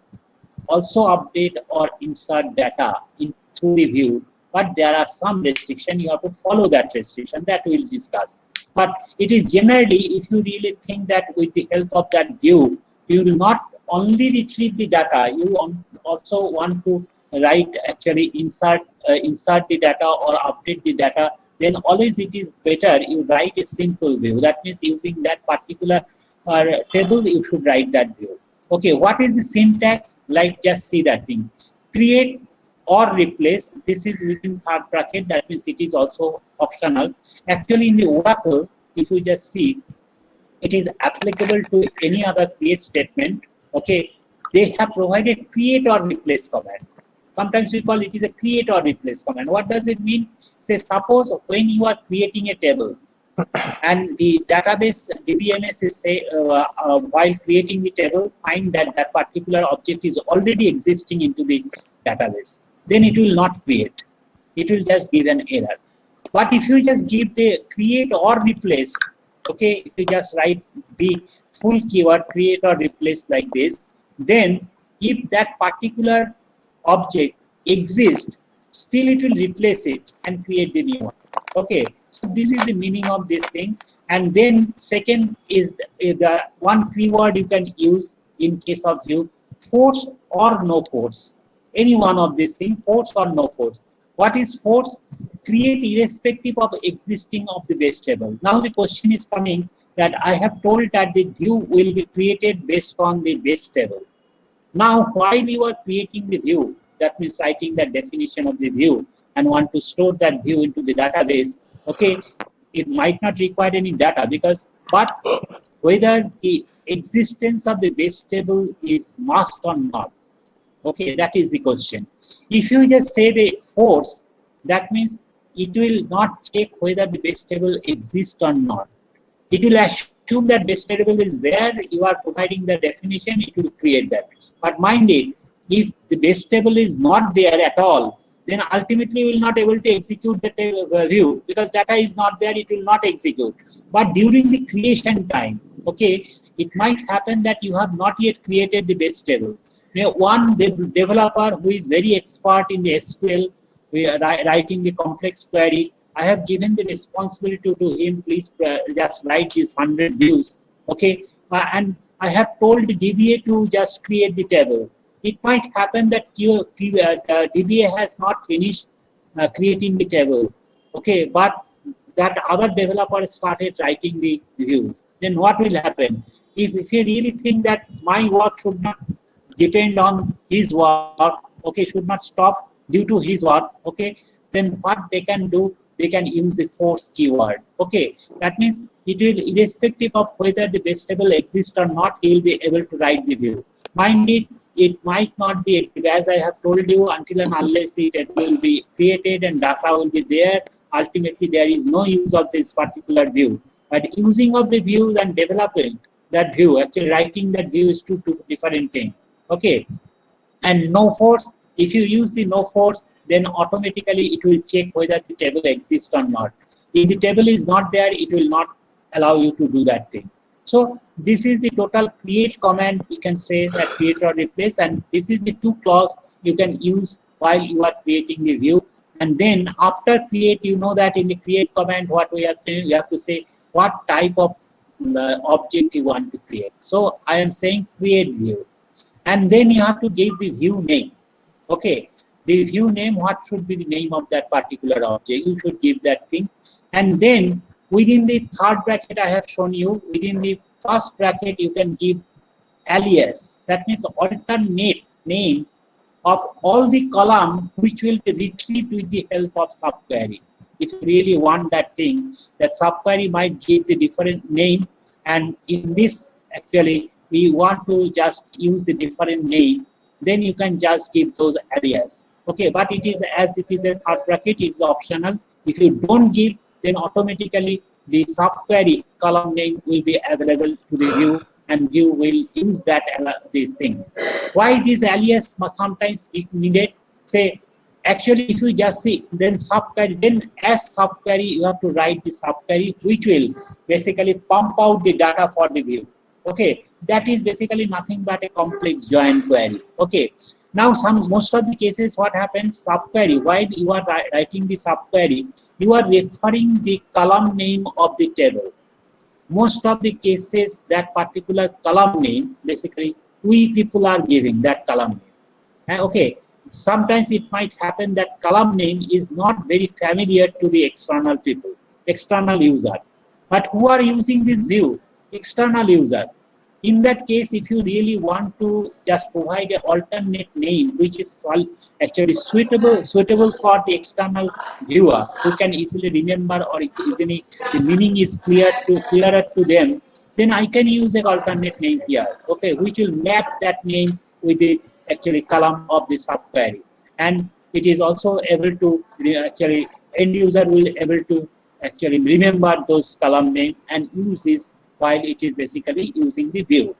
also update or insert data into the view, but there are some restrictions. You have to follow that restriction that we'll discuss. But it is generally, if you really think that with the help of that view, you will not only retrieve the data, you also want to write, actually insert the data or update the data, then always it is better you write a simple view. That means using that particular table, you should write that view. Okay, what is the syntax? Like, just see that thing. Create or replace, this is within third bracket, that means it is also optional. Actually, in the Oracle, if you just see, it is applicable to any other create statement. Okay, they have provided create or replace command. Sometimes we call it is a create or replace command. What does it mean? Say, suppose when you are creating a table and the database DBMS is while creating the table, find that that particular object is already existing into the database, then it will not create. It will just give an error. But if you just give the create or replace, okay, if you just write the full keyword create or replace like this, then if that particular object exists, still it will replace it and create the new one. Okay, so this is the meaning of this thing. And then second is the one keyword you can use in case of view, force or no force. Any one of these things, force or no force. What is force? Create irrespective of existing of the base table. Now the question is coming that I have told that the view will be created based on the base table. Now, while you are creating the view, that means writing the definition of the view and want to store that view into the database, okay, it might not require any data but whether the existence of the base table is must or not, okay, that is the question. If you just say the force, that means it will not check whether the base table exists or not. It will assume that base table is there, you are providing the definition, it will create that. But mind it, if the base table is not there at all, then ultimately you will not able to execute the view because data is not there, it will not execute. But during the creation time, okay, it might happen that you have not yet created the base table. One developer who is very expert in the SQL, writing the complex query, I have given the responsibility to him, please just write these 100 views, okay? And I have told the DBA to just create the table. It might happen that your DBA has not finished creating the table, okay? But that other developer started writing the views. Then what will happen? If you really think that my work should not depend on his work, okay, should not stop due to his work, okay, then what they can do, they can use the force keyword, okay. That means it will, irrespective of whether the base table exists or not, he will be able to write the view. Mind it might not be existing, as I have told you, until and unless it will be created and data will be there, ultimately there is no use of this particular view. But using of the view and developing that view, actually writing that view is two different things, okay. And no force, if you use the no force, then automatically it will check whether the table exists or not. If the table is not there, it will not allow you to do that thing. So this is the total create command, you can say that create or replace, and this is the two clause you can use while you are creating the view. And then after create, you know that in the create command, what we have to, you have to say what type of object you want to create. So I am saying create view. And then you have to give the view name, okay. The view name, what should be the name of that particular object, you should give that thing. And then within the third bracket I have shown you, within the first bracket you can give alias, that means alternate name of all the column which will be retrieved with the help of subquery. If you really want that thing, that subquery might give the different name, and in this actually we want to just use the different name, then you can just give those alias, okay. But it is, as it is a third bracket, it is optional. If you don't give, then automatically the subquery column name will be available to the view, and view will use that this thing. Why this alias must sometimes be needed? Say, actually, if you just see, then subquery, then as subquery, you have to write the subquery, which will basically pump out the data for the view, okay. That is basically nothing but a complex join query, okay. Now most of the cases what happens, subquery, while you are writing the subquery, you are referring the column name of the table. Most of the cases, that particular column name, basically we people are giving that column name, okay. Sometimes it might happen that column name is not very familiar to the external people, external user. But who are using this view? External user. In that case, if you really want to just provide an alternate name which is actually suitable for the external viewer who can easily remember, or easily the meaning is clearer to them, then I can use an alternate name here, okay, which will map that name with the actually column of the subquery. And it is also able to actually, end user will able to actually remember those column name and use this while it is basically using the view.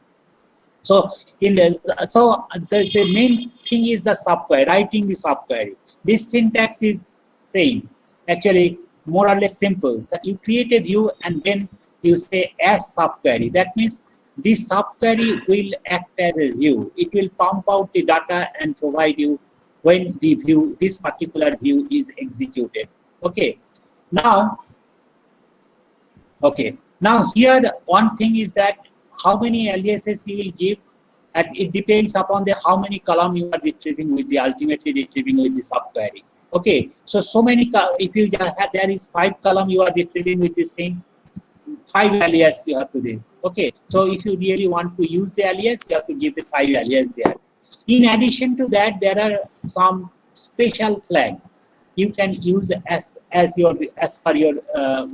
So the main thing is the subquery, writing the subquery. This syntax is same, actually more or less simple. So you create a view and then you say as subquery. That means this subquery will act as a view. It will pump out the data and provide you when the view, this particular view is executed. Okay. Now here one thing is that how many aliases you will give, and it depends upon the how many column you are retrieving with the ultimately retrieving with the subquery. Okay, so many, if you just have, there is 5 column you are retrieving with this thing, 5 alias you have to do. Okay, so if you really want to use the alias, you have to give the 5 alias there. In addition to that, there are some special flag you can use as per your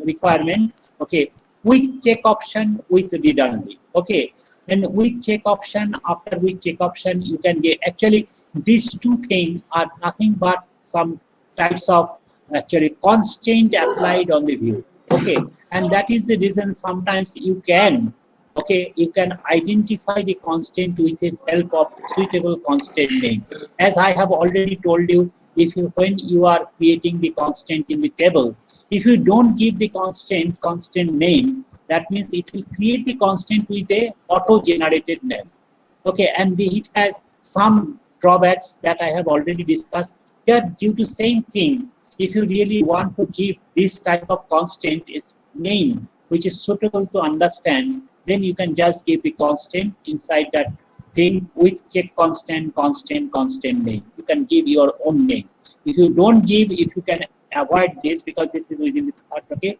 requirement. Okay, with check option, with read only. Okay, and with check option, after with check option, you can get, actually these two things are nothing but some types of actually constraint applied on the view. Okay, and that is the reason sometimes you can, okay, you can identify the constant with the help of suitable constant name. As I have already told you, if you, when you are creating the constant in the table, if you don't give the constant name, that means it will create the constant with a auto generated name. Okay, and it has some drawbacks that I have already discussed. Here, due to same thing, if you really want to give this type of constant is name which is suitable to understand, then you can just give the constant inside that thing with check constant name. You can give your own name. If you don't give, if you can avoid this, because this is within the third bracket,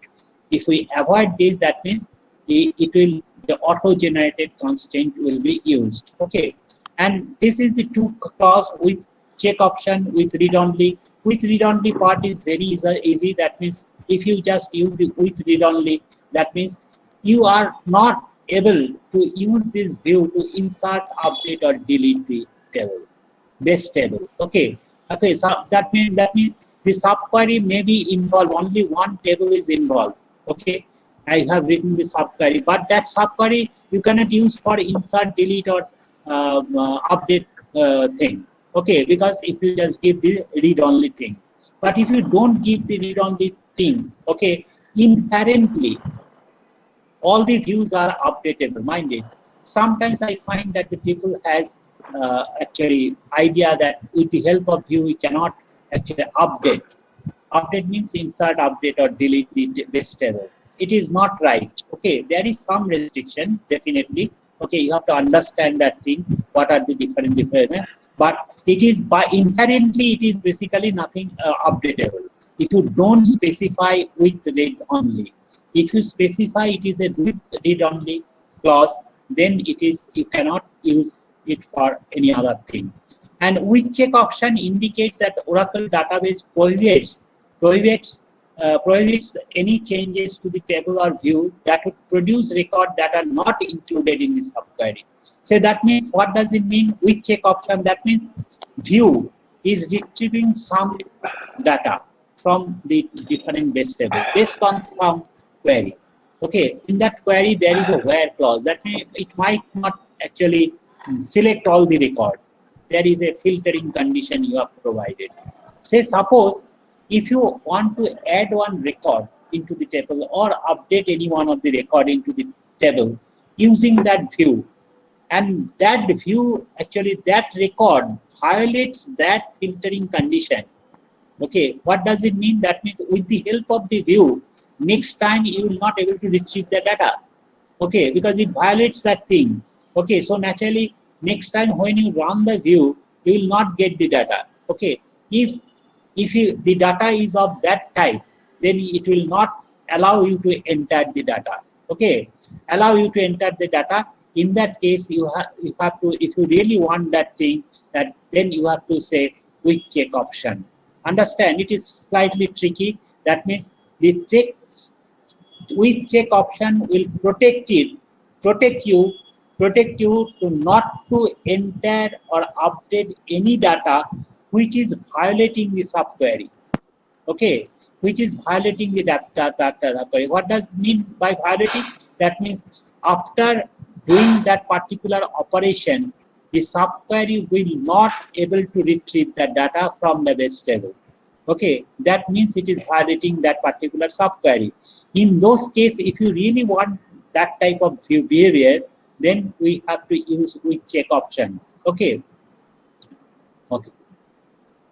if we avoid this, that means it will, the auto-generated constant will be used. Okay, and this is the two clause with check option, with read only. With read only part is very easy. That means if you just use the with read only, that means you are not able to use this view to insert, update, or delete the table, base table. Okay, okay. So that means the subquery may be involved, only one table is involved. Okay, I have written the subquery, but that subquery you cannot use for insert, delete, or update thing. Okay, because if you just give the read only thing, but if you don't give the read only thing, okay, inherently all the views are updatable. Minded. Sometimes I find that the people has actually idea that with the help of view we cannot actually update. Update means insert, update, or delete the base table. It is not right. Okay, there is some restriction definitely. Okay, you have to understand that thing. What are the different, but it is by inherently it is basically nothing updatable. If you don't specify with read only, if you specify it is a with read only clause, then it is, you cannot use it for any other thing. And with check option indicates that Oracle database prohibits any changes to the table or view that would produce records that are not included in the subquery. So that means, what does it mean with check option? That means view is retrieving some data from the different base table based on some query. Okay, in that query there is a where clause. That means it might not actually select all the record. There is a filtering condition you have provided. Say suppose if you want to add one record into the table or update any one of the record into the table using that view, and that view actually that record violates that filtering condition. Okay, what does it mean? That means with the help of the view, next time you will not able to retrieve the data. Okay, because it violates that thing. Okay, so naturally next time when you run the view, you will not get the data. Okay, if the data is of that type, then it will not allow you to enter the data. Okay, allow you to enter the data. In that case, you have to, if you really want that thing, that then you have to say with check option. Understand, it is slightly tricky. That means the with check option will protect you to not to enter or update any data which is violating the subquery. Okay, which is violating the data query. What does it mean by violating? That means after doing that particular operation, the subquery will not able to retrieve the data from the base table. Okay, that means it is violating that particular subquery. In those cases, if you really want that type of behavior, then we have to use with check option. Okay. Okay.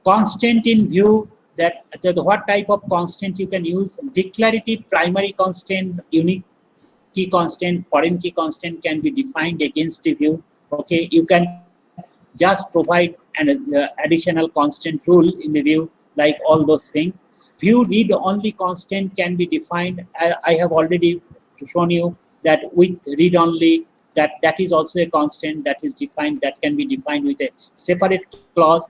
Constant in view, that what type of constant you can use? Declarative primary constant, unique key constant, foreign key constant can be defined against the view. Okay, you can just provide an additional constant rule in the view. like all those things. View read only constant can be defined. I have already shown you that with read only, that is also a constant that is defined, that can be defined with a separate clause.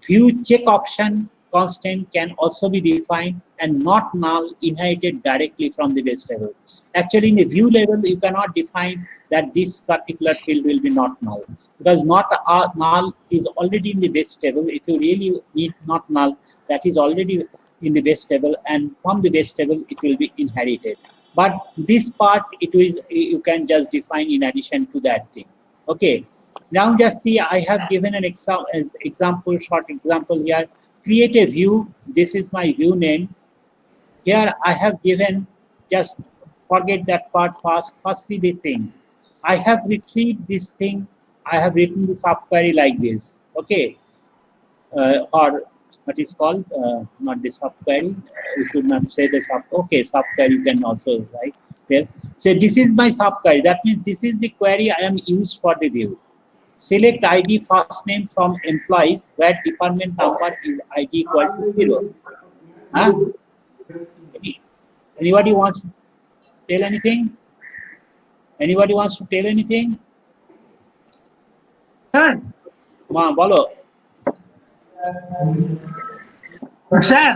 View check option constant can also be defined and not null inherited directly from the base level. Actually, in the view level, you cannot define that this particular field will be not null, because not null is already in the base table. If you really need not null, that is already in the base table, and from the base table it will be inherited. But this part, it is, you can just define in addition to that thing. Okay. Now just see, I have given an example, short example here. Create a view. This is my view name. Here I have given, just forget that part first. First see the thing. I have retrieved this thing. I have written the subquery like this. Okay. Or what is called, not the subquery. We should not say the sub. Okay, subquery you can also write there. So this is my subquery. That means this is the query I am used for the view. Select ID first name from employees where department number is ID equal to 0. Huh? Anybody wants to tell anything? Anybody wants to tell anything? Sir, Ma, bolo. Sir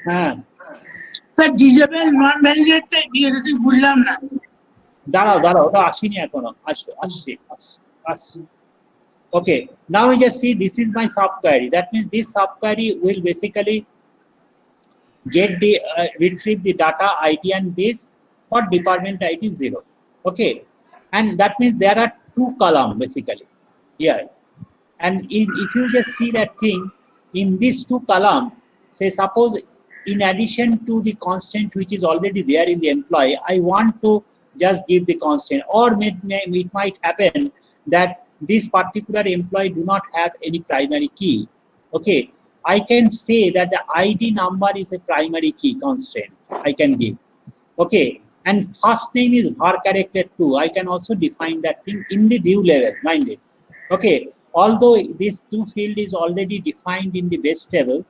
হ্যাঁ, sir disable নন ভ্যালিডেটটা বিয়েটা ঠিক বুঝলাম না। দাঁড়াও, ওটা আসেনি এখনো, আসছে। Okay, now we just see this is my subquery. That means this subquery will basically get the retrieve the data ID and this for department ID 0. Okay, and that means there are two columns basically here. And if you just see that thing in these two columns, say suppose in addition to the constant which is already there in the employee, I want to just give the constant, or it might happen that this particular employee do not have any primary key. Okay, I can say that the ID number is a primary key constant I can give. Okay, and first name is var character 2. I can also define that thing in the view level, mind it. Okay, although this two field is already defined in the base table,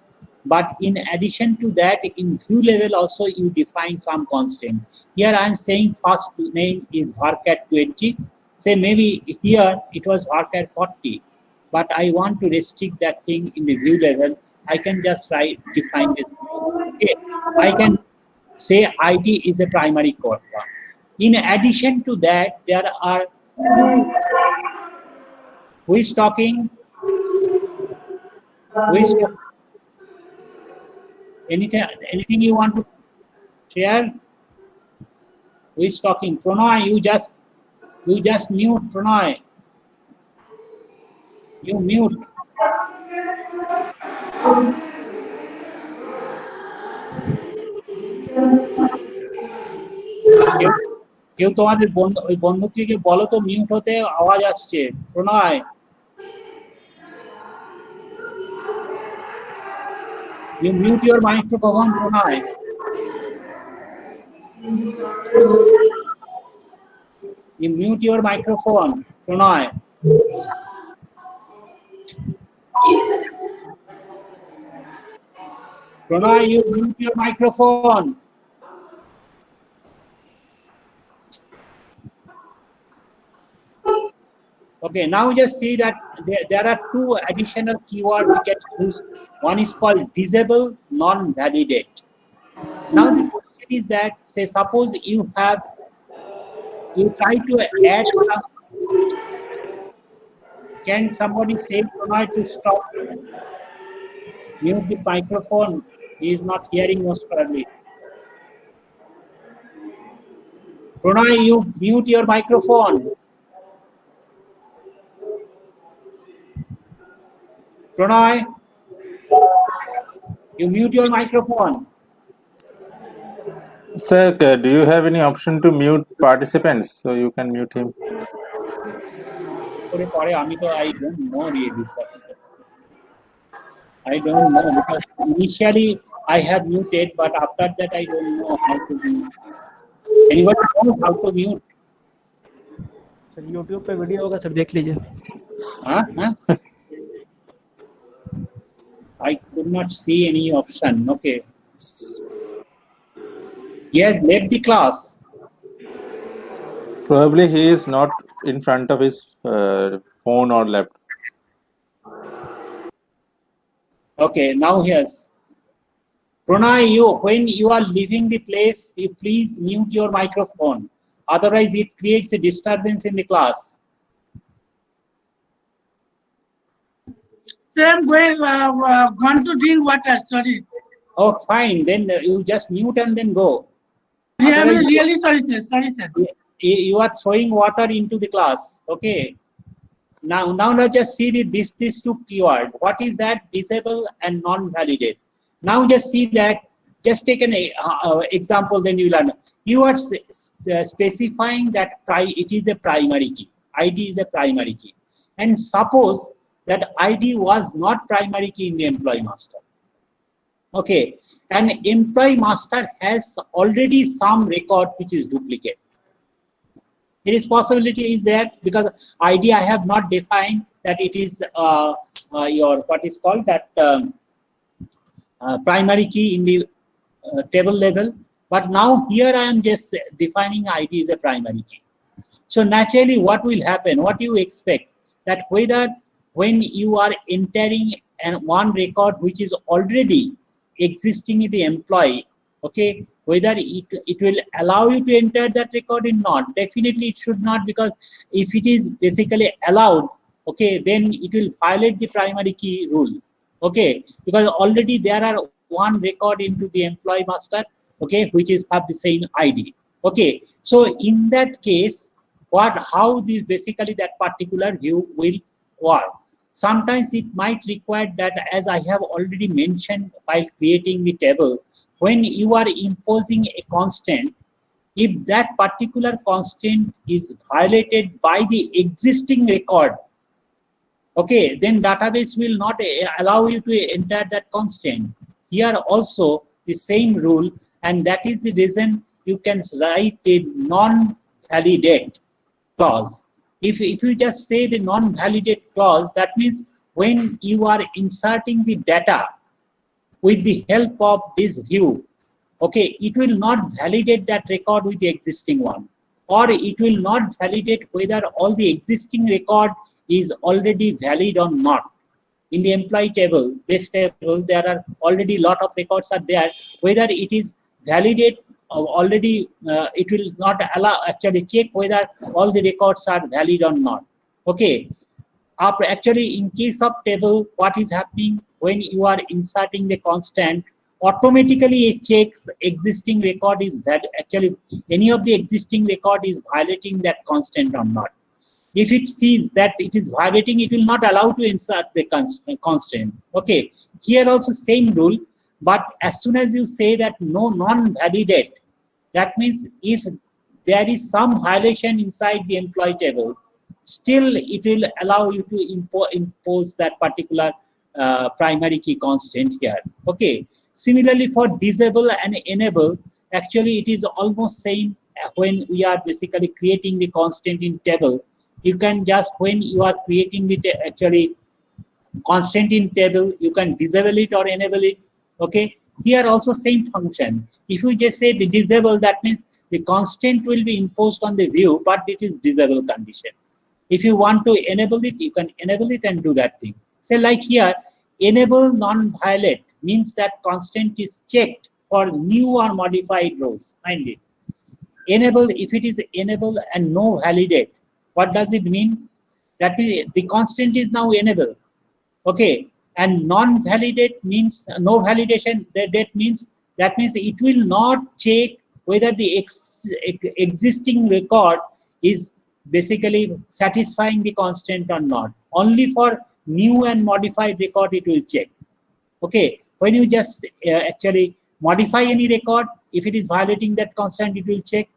but in addition to that, in view level also you define some constant. Here I am saying first name is varcat 20. Say maybe here it was varcat 40, but I want to restrict that thing in the view level. I can just define this. Okay, I can say ID is a primary core. In addition to that, there are two. Who is talking? Who is talking? Anything you want to share? Who is talking? Pranay, you just mute, Pranay. You mute. কেউ তোমাদের ওই বন্ধুকে বলো তো mute হতে, আওয়াজ আসছে। প্রণয়, you mute your microphone, Pranay. You mute your microphone, Pranay. Pranay, you mute your microphone. Okay, now just see that there are two additional keywords we can use. One is called disable non-validate. Now the question is that, say suppose you try to add some. Can somebody say Pranay to stop? Mute the microphone. He is not hearing most probably. Pranay, you mute your microphone. Pranay, you mute your microphone. Sir, do you have any option to mute participants so you can mute him? I don't know really. I don't know because initially I have muted, but after that I don't know how to mute. Anybody knows how to mute? Sir YouTube पे video होगा, sir देख लीजिए। Huh? I could not see any option. Okay. He has left the class. Probably he is not in front of his phone or laptop. Okay, now here's Pranay, when you are leaving the place, you please mute your microphone. Otherwise, it creates a disturbance in the class. Sir, I'm going to drink water. Sorry. Oh, fine. Then you just mute and then go. I'm Otherwise, really sorry, sir. Sorry, sir. you are throwing water into the class. Okay. Now let's just see these two keyword. What is that? Disable and non-validate. Now just see that. Just take an example, then you learn. You are specifying that it is a primary key. ID is a primary key, and suppose that ID was not primary key in the employee master. Okay, and employee master has already some record which is duplicate. It is possibility is there because ID I have not defined that it is your what is called that primary key in the table level. But now here I am just defining ID as a primary key. So naturally, what will happen? What you expect that whether when you are entering one record which is already existing in the employee, okay, whether it will allow you to enter that record or not. Definitely it should not, because if it is basically allowed, okay, then it will violate the primary key rule, okay, because already there are one record into the employee master, okay, which is have the same ID, okay. So in that case, how this basically that particular view will work. Sometimes it might require that, as I have already mentioned while creating the table, when you are imposing a constant, if that particular constant is violated by the existing record, okay, then database will not allow you to enter that constant. Here also the same rule, and that is the reason you can write a non-validate clause. If you just say the non-validate clause, that means when you are inserting the data with the help of this view, okay, it will not validate that record with the existing one, or it will not validate whether all the existing record is already valid or not. In the employee table, base table, there are already lot of records are there. Whether it is validate already, it will not allow actually check whether all the records are valid or not. Okay. Actually, in case of table, what is happening when you are inserting the constant, automatically it checks existing record is actually any of the existing record is violating that constant or not. If it sees that it is violating, it will not allow to insert the constant. Okay, here also same rule, but as soon as you say that no non-validate, that means if there is some violation inside the employee table, still it will allow you to impose that particular primary key constant here. Okay, similarly for disable and enable, actually it is almost same. When we are basically creating the constant in table, you can just, when you are creating the actually constant in table, you can disable it or enable it. Okay, here also same function. If you just say the disable, that means the constant will be imposed on the view, but it is disable condition. If you want to enable it, you can enable it and do that thing. Say like here, enable non-violate means that constant is checked for new or modified rows. Mind it. Enable, if it is enable and no validate, what does it mean? That means the constant is now enable. Okay, and non-validate means no validation. That means it will not check whether the existing record is basically satisfying the constant or not. Only for new and modified record it will check. Okay, when you just actually modify any record, if it is violating that constant, it will check.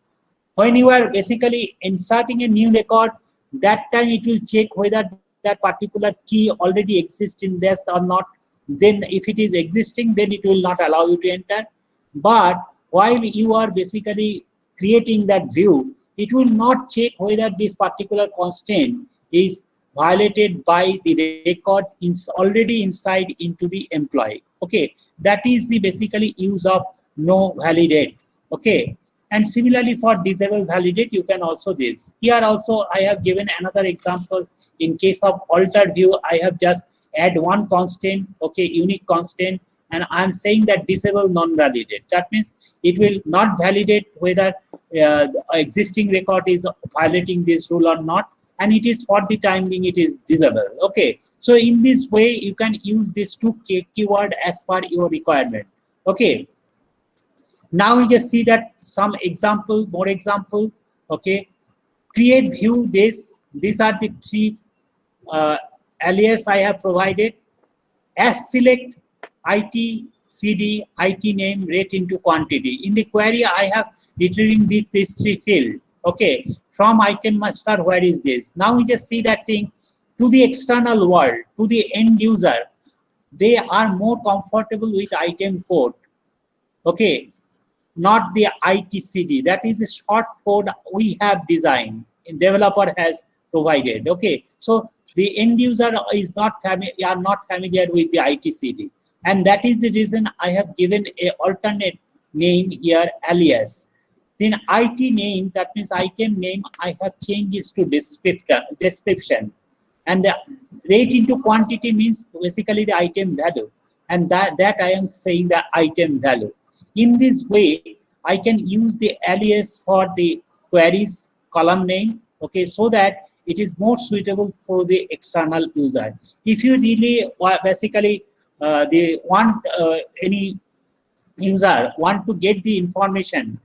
When you are basically inserting a new record, that time it will check whether that particular key already exists in this or not. Then if it is existing, then it will not allow you to enter. But while you are basically creating that view, it will not check whether this particular constant is violated by the records already inside into the employee. Okay, that is the basically use of no validate. Okay, and similarly for disable validate, you can also this. Here also I have given another example. In case of altered view, I have just add one constant, okay, unique constant, and I'm saying that disable non-validate. That means it will not validate whether the existing record is violating this rule or not, and it is for the time being it is disabled. Okay, so in this way you can use these two keyword as per your requirement. Okay, now we just see that some example, more example. Okay, create view this. These are the three alias I have provided. As select IT CD IT name rate into quantity. In the query I have retrieving these three field. Okay, from item master, where is this? Now we just see that thing to the external world, to the end user. They are more comfortable with item code. Okay, not the ITCD. That is a short code we have designed, developer has provided. Okay, so the end user is not familiar with the ITCD, and that is the reason I have given a alternate name here, alias. Then IT name, that means item name, I have changed it to description, and the rate into quantity means basically the item value, and that I am saying the item value. In this way, I can use the alias for the queries column name, okay, so that it is more suitable for the external user. If you really basically they want any user want to get the information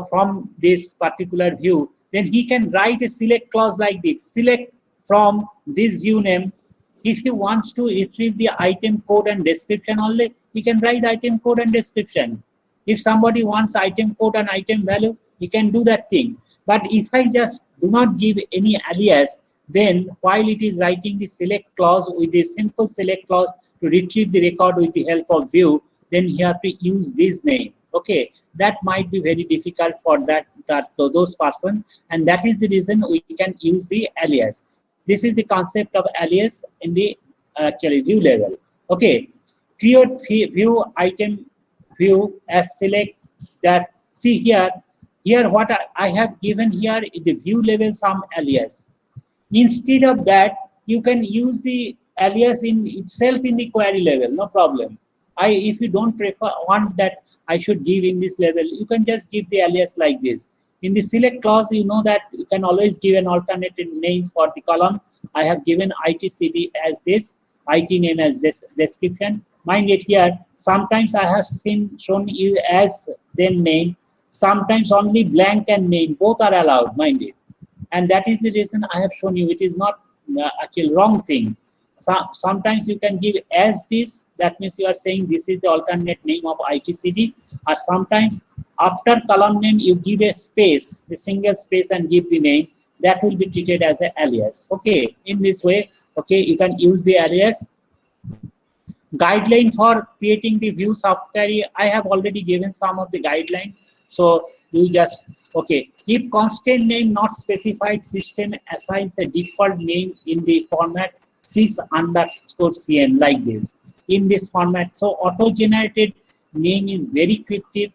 from this particular view, then he can write a select clause like this: select from this view name. If he wants to retrieve the item code and description only, he can write item code and description. If somebody wants item code and item value, he can do that thing. But if I just do not give any alias, then while it is writing the select clause with the simple select clause to retrieve the record with the help of view, then you have to use this name. Okay, that might be very difficult for those person, and that is the reason we can use the alias. This is the concept of alias in the actually view level. Okay, create view item view as select that. See here what I have given here is the view level some alias. Instead of that, you can use the alias in itself in the query level, no problem. If you don't want that I should give in this level, you can just give the alias like this. In the select clause, you know that you can always give an alternative name for the column. I have given ITCD as this, IT name as description. Mind it here, sometimes I have shown you as then name, sometimes only blank and name, both are allowed, mind it. And that is the reason I have shown you. It is not actually wrong thing. Sometimes you can give as this, that means you are saying this is the alternate name of ITCD, or sometimes after column name you give a space, a single space, and give the name. That will be treated as an alias. Okay, in this way, okay, you can use the alias. Guideline for creating the view subquery, I have already given some of the guidelines. So you just, okay, if constant name not specified, system assigns a default name in the format sys_cn like this, in this format. So auto-generated name is very cryptic,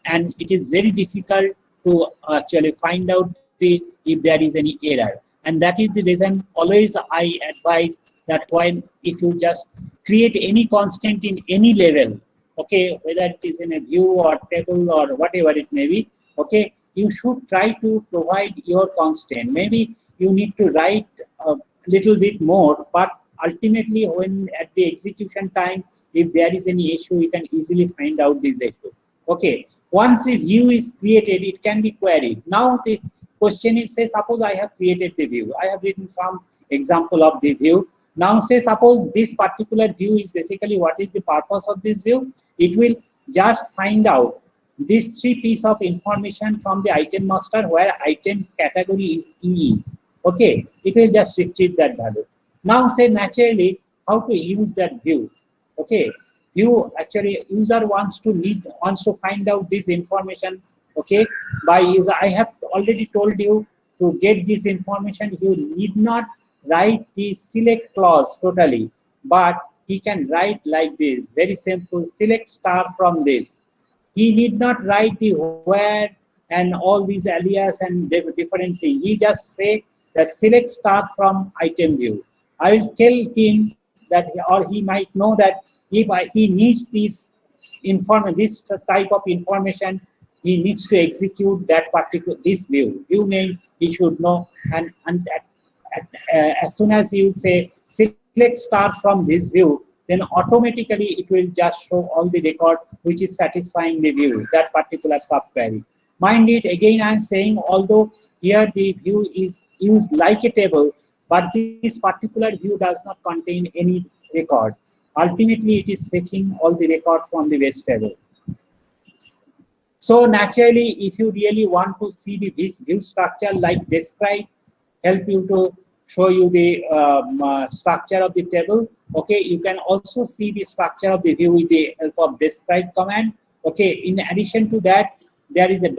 and it is very difficult to actually find out if there is any error. And that is the reason always I advise that while if you just create any constant in any level, okay, whether it is in a view or table or whatever it may be, okay, you should try to provide your constant. Maybe you need to write a little bit more, but ultimately when at the execution time, if there is any issue, you can easily find out this issue. Okay, once a view is created, it can be queried. Now the question is, say suppose I have created the view, I have written some example of the view. Now say suppose this particular view is basically, what is the purpose of this view? It will just find out these three pieces of information from the item master, where item category is EE. Okay, it will just retrieve that value. Now say naturally how to use that view. Okay, view actually user wants to find out this information. Okay, by user, I have already told you to get this information you need not write the select clause totally, but he can write like this, very simple, select star from this. He need not write the where and all these alias and different things. He just say the select star from item view. I will tell him that, or he might know that if he needs this type of information, he needs to execute that particular this view name he should know, and as soon as he will say select star from this view, then automatically it will just show all the record which is satisfying the view, that particular subquery. Mind it, again I am saying, although here the view is used like a table, but this particular view does not contain any record. Ultimately, it is fetching all the record from the base table. So naturally, if you really want to see the view structure like describe, help you to show you the structure of the table. Okay, you can also see the structure of the view with the help of describe command. Okay, in addition to that, there is a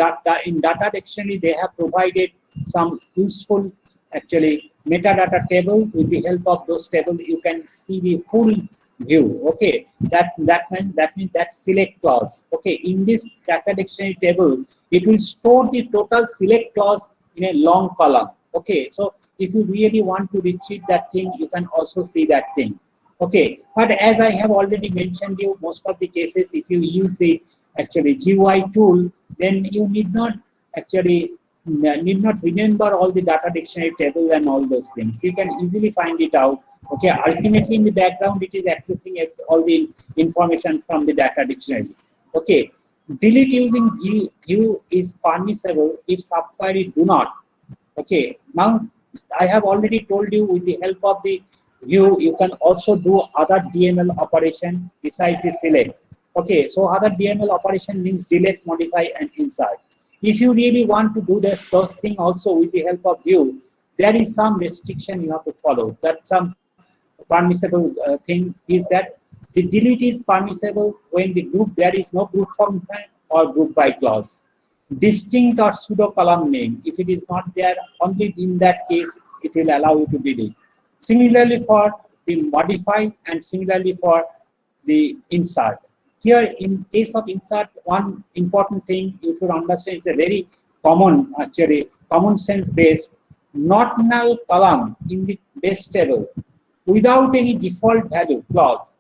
in data dictionary. They have provided some useful, actually, metadata table. With the help of those tables, you can see the full view. Okay, that means that select clause. Okay, in this data dictionary table, it will store the total select clause in a long column. Okay, so if you really want to retrieve that thing, you can also see that thing. Okay, but as I have already mentioned you, most of the cases, if you use the actually GUI tool, then you need not actually remember all the data dictionary table and all those things. You can easily find it out. Okay, ultimately in the background, it is accessing all the information from the data dictionary. Okay, delete using view is permissible if subquery do not. Okay, now I have already told you with the help of the view, you can also do other DML operation besides the select. Okay, so other DML operation means delete, modify, and insert. If you really want to do those things also with the help of view, there is some restriction you have to follow. That some permissible thing is that the delete is permissible when the group there is no group function or group by clause. Distinct or pseudo column name, if it is not there, only in that case it will allow you to delete. Similarly for the modify and similarly for the insert. Here in case of insert, one important thing you should understand is a very common, actually common sense based, not null column in the base table without any default value clause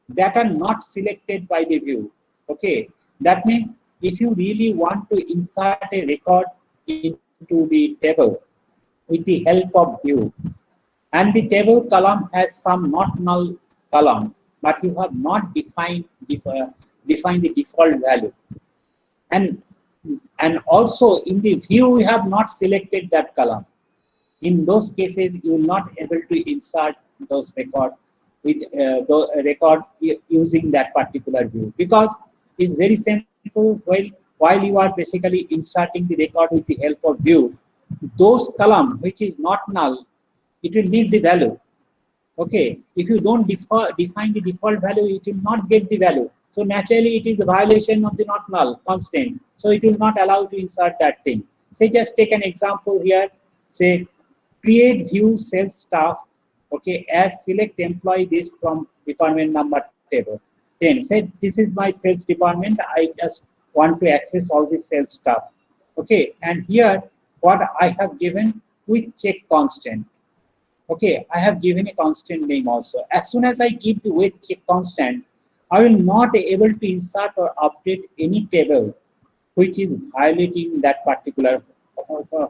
that are not selected by the view. Okay, that means if you really want to insert a record into the table with the help of view, and the table column has some not null column, but you have not defined the default value, and also in the view we have not selected that column. In those cases, you will not able to insert those record with the record using that particular view, because it's very simple. While you are basically inserting the record with the help of view, those column which is not null, it will need the value. Okay, if you don't define the default value, it will not get the value. So naturally, it is a violation of the not null constraint. So it will not allow to insert that thing. Say just take an example here. Say create view sales staff. Okay, as select employee this from department number table 10. Say this is my sales department. I just want to access all the sales staff. Okay, and here what I have given with check constant. Okay, I have given a constant name also. As soon as I give the with check constant, I will not able to insert or update any table which is violating that particular,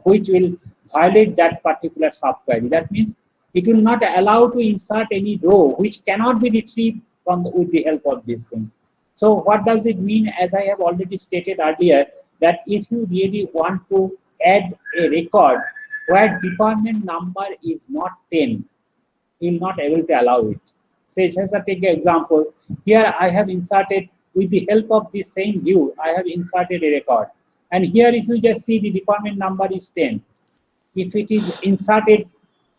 which will violate that particular subquery. That means it will not allow to insert any row which cannot be retrieved from with the help of this thing. So what does it mean? As I have already stated earlier, that if you really want to add a record where department number is not 10, you will not able to allow it. Say just take an example. Here I have inserted with the help of the same view, I have inserted a record. And here if you just see the department number is 10. If it is inserted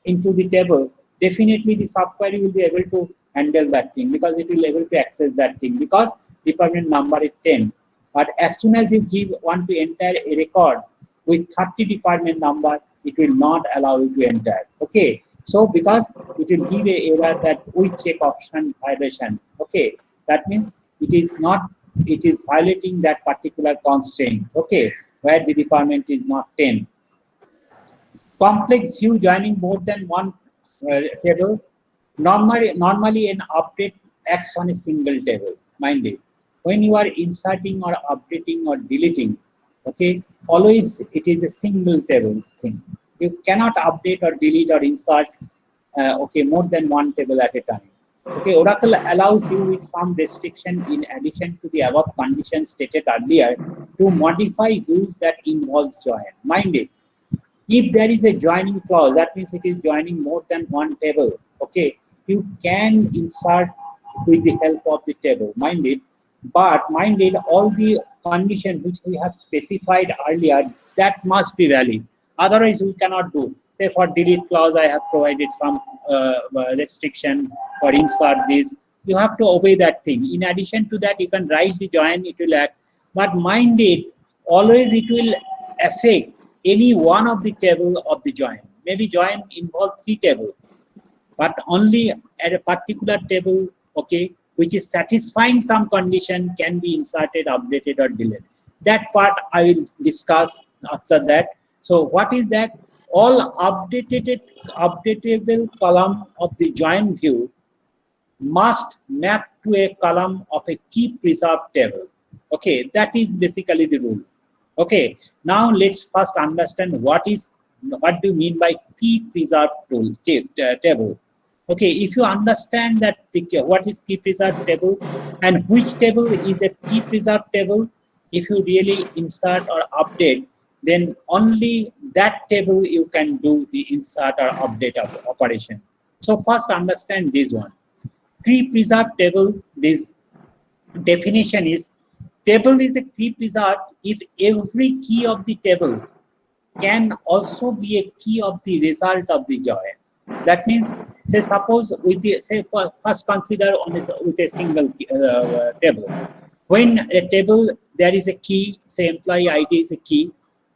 into the table, definitely the subquery will be able to handle that thing, because it will be able to access that thing, because department number is 10. But as soon as you want to enter a record with 30 department number, it will not allow you to enter. Okay, So because it will give a error that we check option violation. Okay, that means it is not, it is violating that particular constraint. Okay, where the department is not 10. Complex view joining more than one table. Normally an update acts on a single table. Mind it. When you are inserting or updating or deleting, okay, always it is a single table thing. You cannot update or delete or insert okay, more than one table at a time. Okay, Oracle allows you with some restriction in addition to the above conditions stated earlier to modify views that involves join. Mind it. If there is a joining clause, that means it is joining more than one table. Okay, you can insert with the help of the table. Mind it. But mind it, all the conditions which we have specified earlier, that must be valid. Otherwise, we cannot do. Say for delete clause, I have provided some restriction for insert this. You have to obey that thing. In addition to that, you can write the join, it will act. But mind it, always it will affect any one of the table of the join. Maybe join involves 3 tables, but only at a particular table, okay, which is satisfying some condition can be inserted, updated, or deleted. That part I will discuss after that. So what is that? All updatable column of the join view must map to a column of a key preserved table. Okay, that is basically the rule. Okay, now let's first understand what do you mean by key preserved table. Okay, if you understand that what is key preserved table and which table is a key preserved table, if you really insert or update, then only that table you can do the insert or update of operation. So first understand this one. Key preserved table, this definition is, table is a key preserved if every key of the table can also be a key of the result of the join. That means, say suppose with the, say first consider on with a single table. When a table there is a key, say employee ID is a key,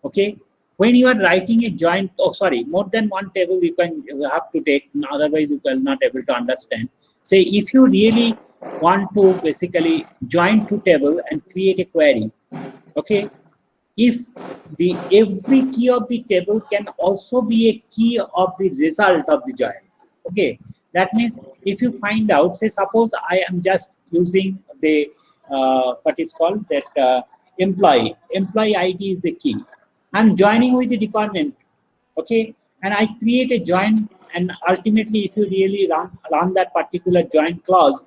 okay. When you are writing a joint, oh sorry, more than one table you have to take, otherwise you will not able to understand. Say if you really want to basically join 2 tables and create a query, okay. If the every key of the table can also be a key of the result of the join, okay. That means if you find out, say suppose I am just using the what is called that employee ID is the key. I'm joining with the department, okay, and I create a join, and ultimately if you really run that particular join clause,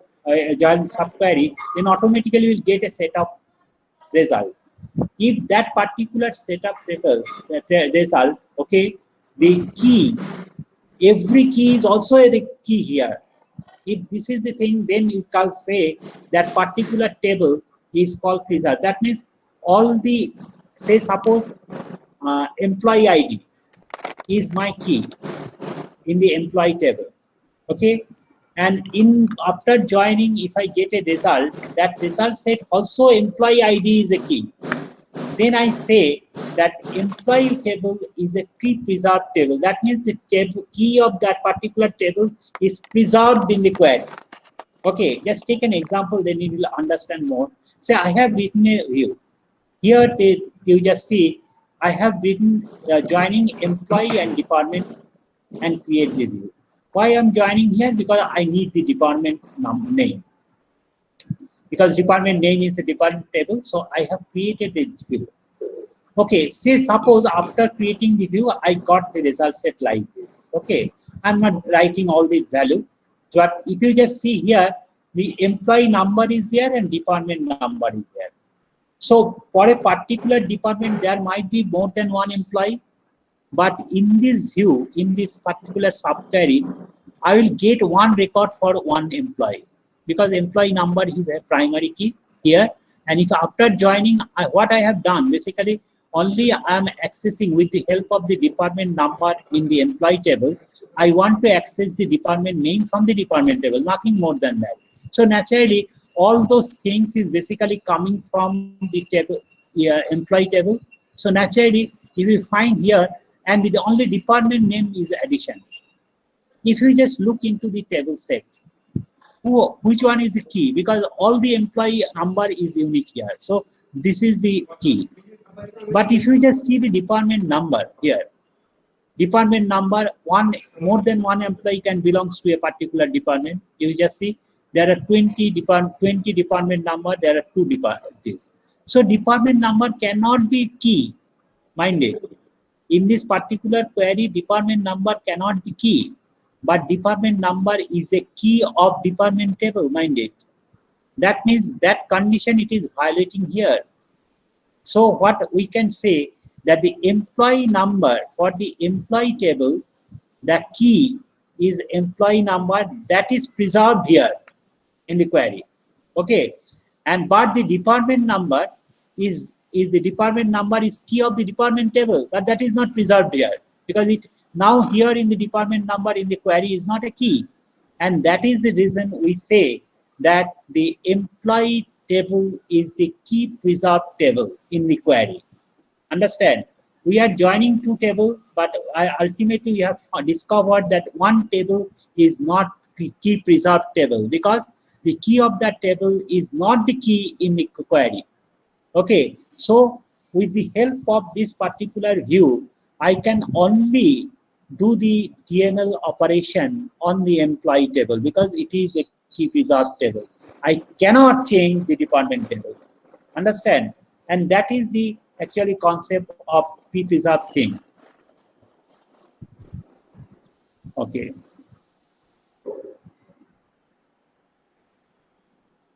join subquery, then automatically will get a set of result. If that particular set of result, okay, the key, every key is also a key here. If this is the thing, then you can say that particular table is called preserved. That means all the, say suppose employee ID is my key in the employee table, okay. And in after joining, if I get a result, that result set also employee ID is a key. Then I say that employee table is a key preserved table. That means the table, key of that particular table is preserved in the query. Okay, just take an example, then you will understand more. Say I have written a view. Here you just see I have written joining employee and department and create the view. Why I'm joining here? Because I need the department name. Because department name is the department table, so I have created a view. Okay, say suppose after creating the view, I got the result set like this. Okay, I'm not writing all the value, but if you just see here, the employee number is there and department number is there. So for a particular department, there might be more than one employee, but in this view, in this particular subquery, I will get one record for one employee, because employee number is a primary key here. And if after joining, what I have done, basically only I am accessing with the help of the department number in the employee table. I want to access the department name from the department table, nothing more than that. So naturally, all those things is basically coming from the table, employee table. So naturally, if you find here, and the only department name is addition. if you just look into the table set, which one is the key? Because all the employee number is unique here. So this is the key. But if you just see the department number here, department number, more than one employee can belongs to a particular department. You just see there are 20 department number, there are 2 departments. So department number cannot be key, mind it. In this particular query, department number cannot be key, but department number is a key of department table, mind it. That means that condition it is violating here. So what we can say that the employee number for the employee table, the key is employee number that is preserved here in the query. Okay, and but the department number is the department number is key of the department table, but that is not preserved here because it now here in the department number in the query is not a key, and that is the reason we say that the employee table is the key preserved table in the query. Understand? We are joining 2 tables, but ultimately we have discovered that one table is not key preserved table because the key of that table is not the key in the query. Okay, so with the help of this particular view, I can only do the TML operation on the employee table because it is a key preserved table. I cannot change the department table. Understand? And that is the actually concept of key preserved thing. Okay.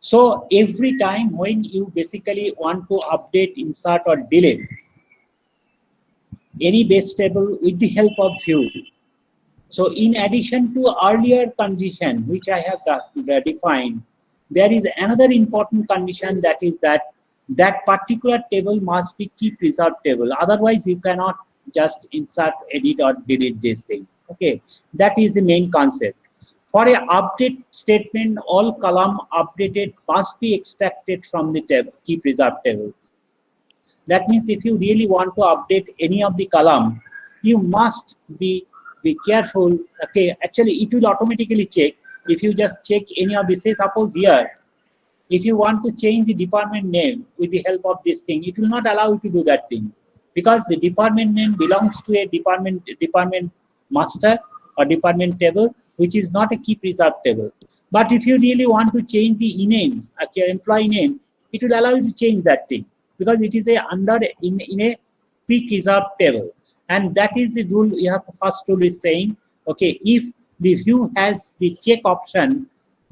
So every time when you basically want to update, insert or delete any base table with the help of view. So in addition to earlier condition which I have defined, there is another important condition, that is that particular table must be key preserved table. Otherwise you cannot just insert, edit or delete this thing. Okay, that is the main concept. For a update statement, all column updated must be extracted from the key preserved table. That means if you really want to update any of the column, you must be careful. Okay, actually it will automatically check. If you just check any of the, say suppose here, if you want to change the department name with the help of this thing, it will not allow you to do that thing because the department name belongs to a department master or department table, which is not a key preserved table. But if you really want to change the name, employee name, it will allow you to change that thing because it is in a pre-preserved table. And that is the rule. You have first rule is saying, okay, if the view has the check option,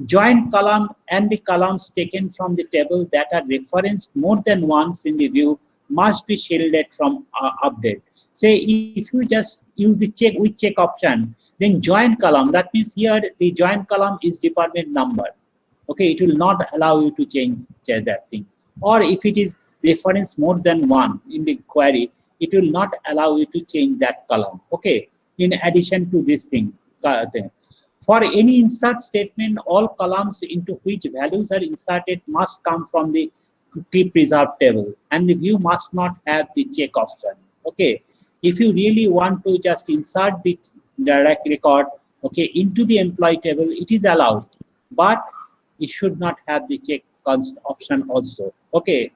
join column and the columns taken from the table that are referenced more than once in the view must be shielded from update. Say if you just use the check with check option, then join column, that means here the join column is department number. Okay, it will not allow you to change that thing. Or if it is reference more than one in the query, it will not allow you to change that column. Okay, in addition to this thing. For any insert statement, all columns into which values are inserted must come from the key preserved table, and the view must not have the check option. Okay, if you really want to just insert the direct record, okay, into the employee table, it is allowed, but it should not have the check option also. Okay,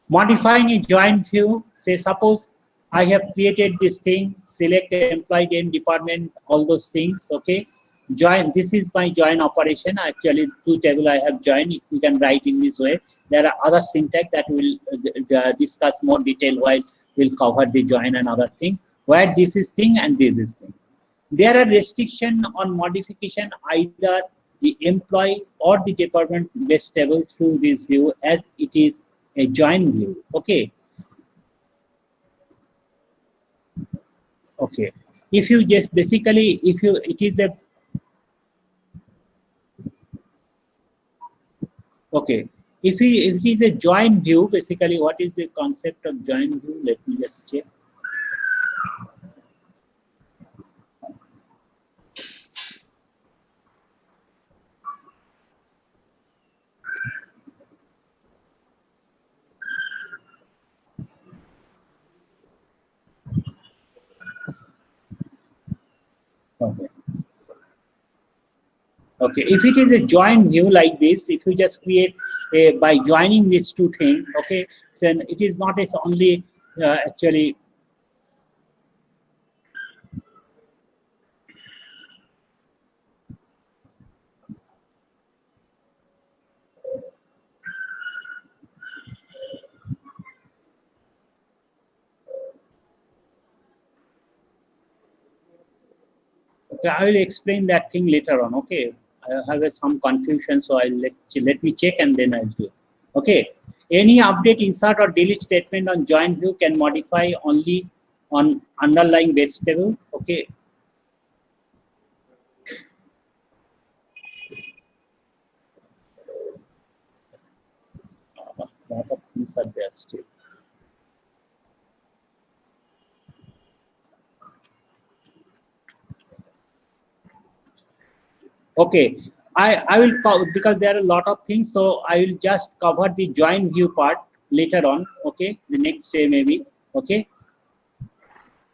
modifying a joint view, say suppose I have created this thing, select employee name, department, all those things. Okay, join, this is my join operation. Actually 2 table I have joined. You can write in this way. There are other syntax that we'll discuss more detail while we'll cover the join and other thing, where this is thing and this is thing. There are restriction on modification either the employee or the department base table through this view, as it is a join view. Okay. Okay. If you just basically, it is a, okay. If it is a join view, basically what is the concept of join view? Let me just check. Okay. Okay, if it is a joint view like this, if you just create by joining these two things, okay, then it is not as only actually okay, I will explain that thing later on. Okay, I have some confusion, so I'll let me check and then I'll do. Okay, any update, insert or delete statement on joint view can modify only on underlying base table. Okay. A lot of things are there still. Okay, I will cover because there are a lot of things, so I will just cover the joint view part later on. Okay, the next day maybe. Okay.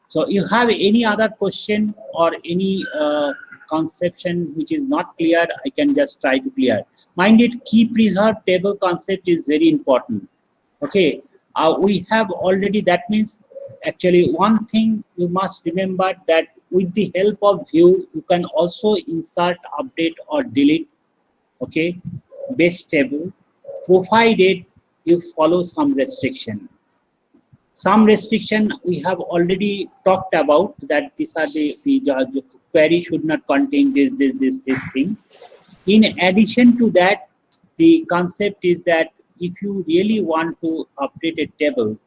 So you have any other question or any conception which is not clear, I can just try to clear. Mind it, key preserve table concept is very important. Okay, we have already, that means actually one thing you must remember, that with the help of view, you can also insert, update or delete, okay, base table, provided you follow some restriction. Some restriction we have already talked about, that these are the query should not contain this thing. In addition to that, the concept is that if you really want to update a table,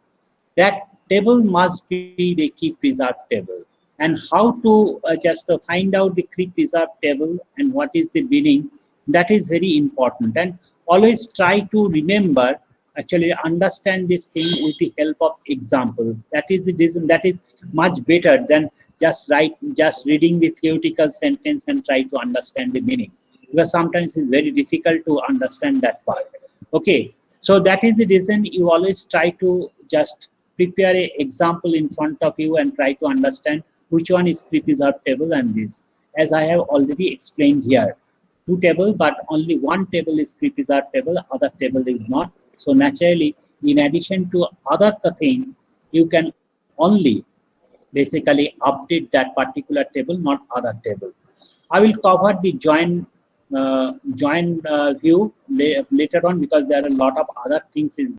that table must be the key preserved table. And how to just find out the key preserved table and what is the meaning, that is very important. And always try to remember, actually understand this thing with the help of example. That is the reason, that is much better than just reading the theoretical sentence and try to understand the meaning, because sometimes it's very difficult to understand that part. Okay, so that is the reason you always try to just prepare an example in front of you and try to understand which one is preserved table and this. As I have already explained here, two tables, but only one table is preserved table, other table is not. So naturally, in addition to other thing, you can only basically update that particular table, not other table. I will cover the join view later on, because there are a lot of other things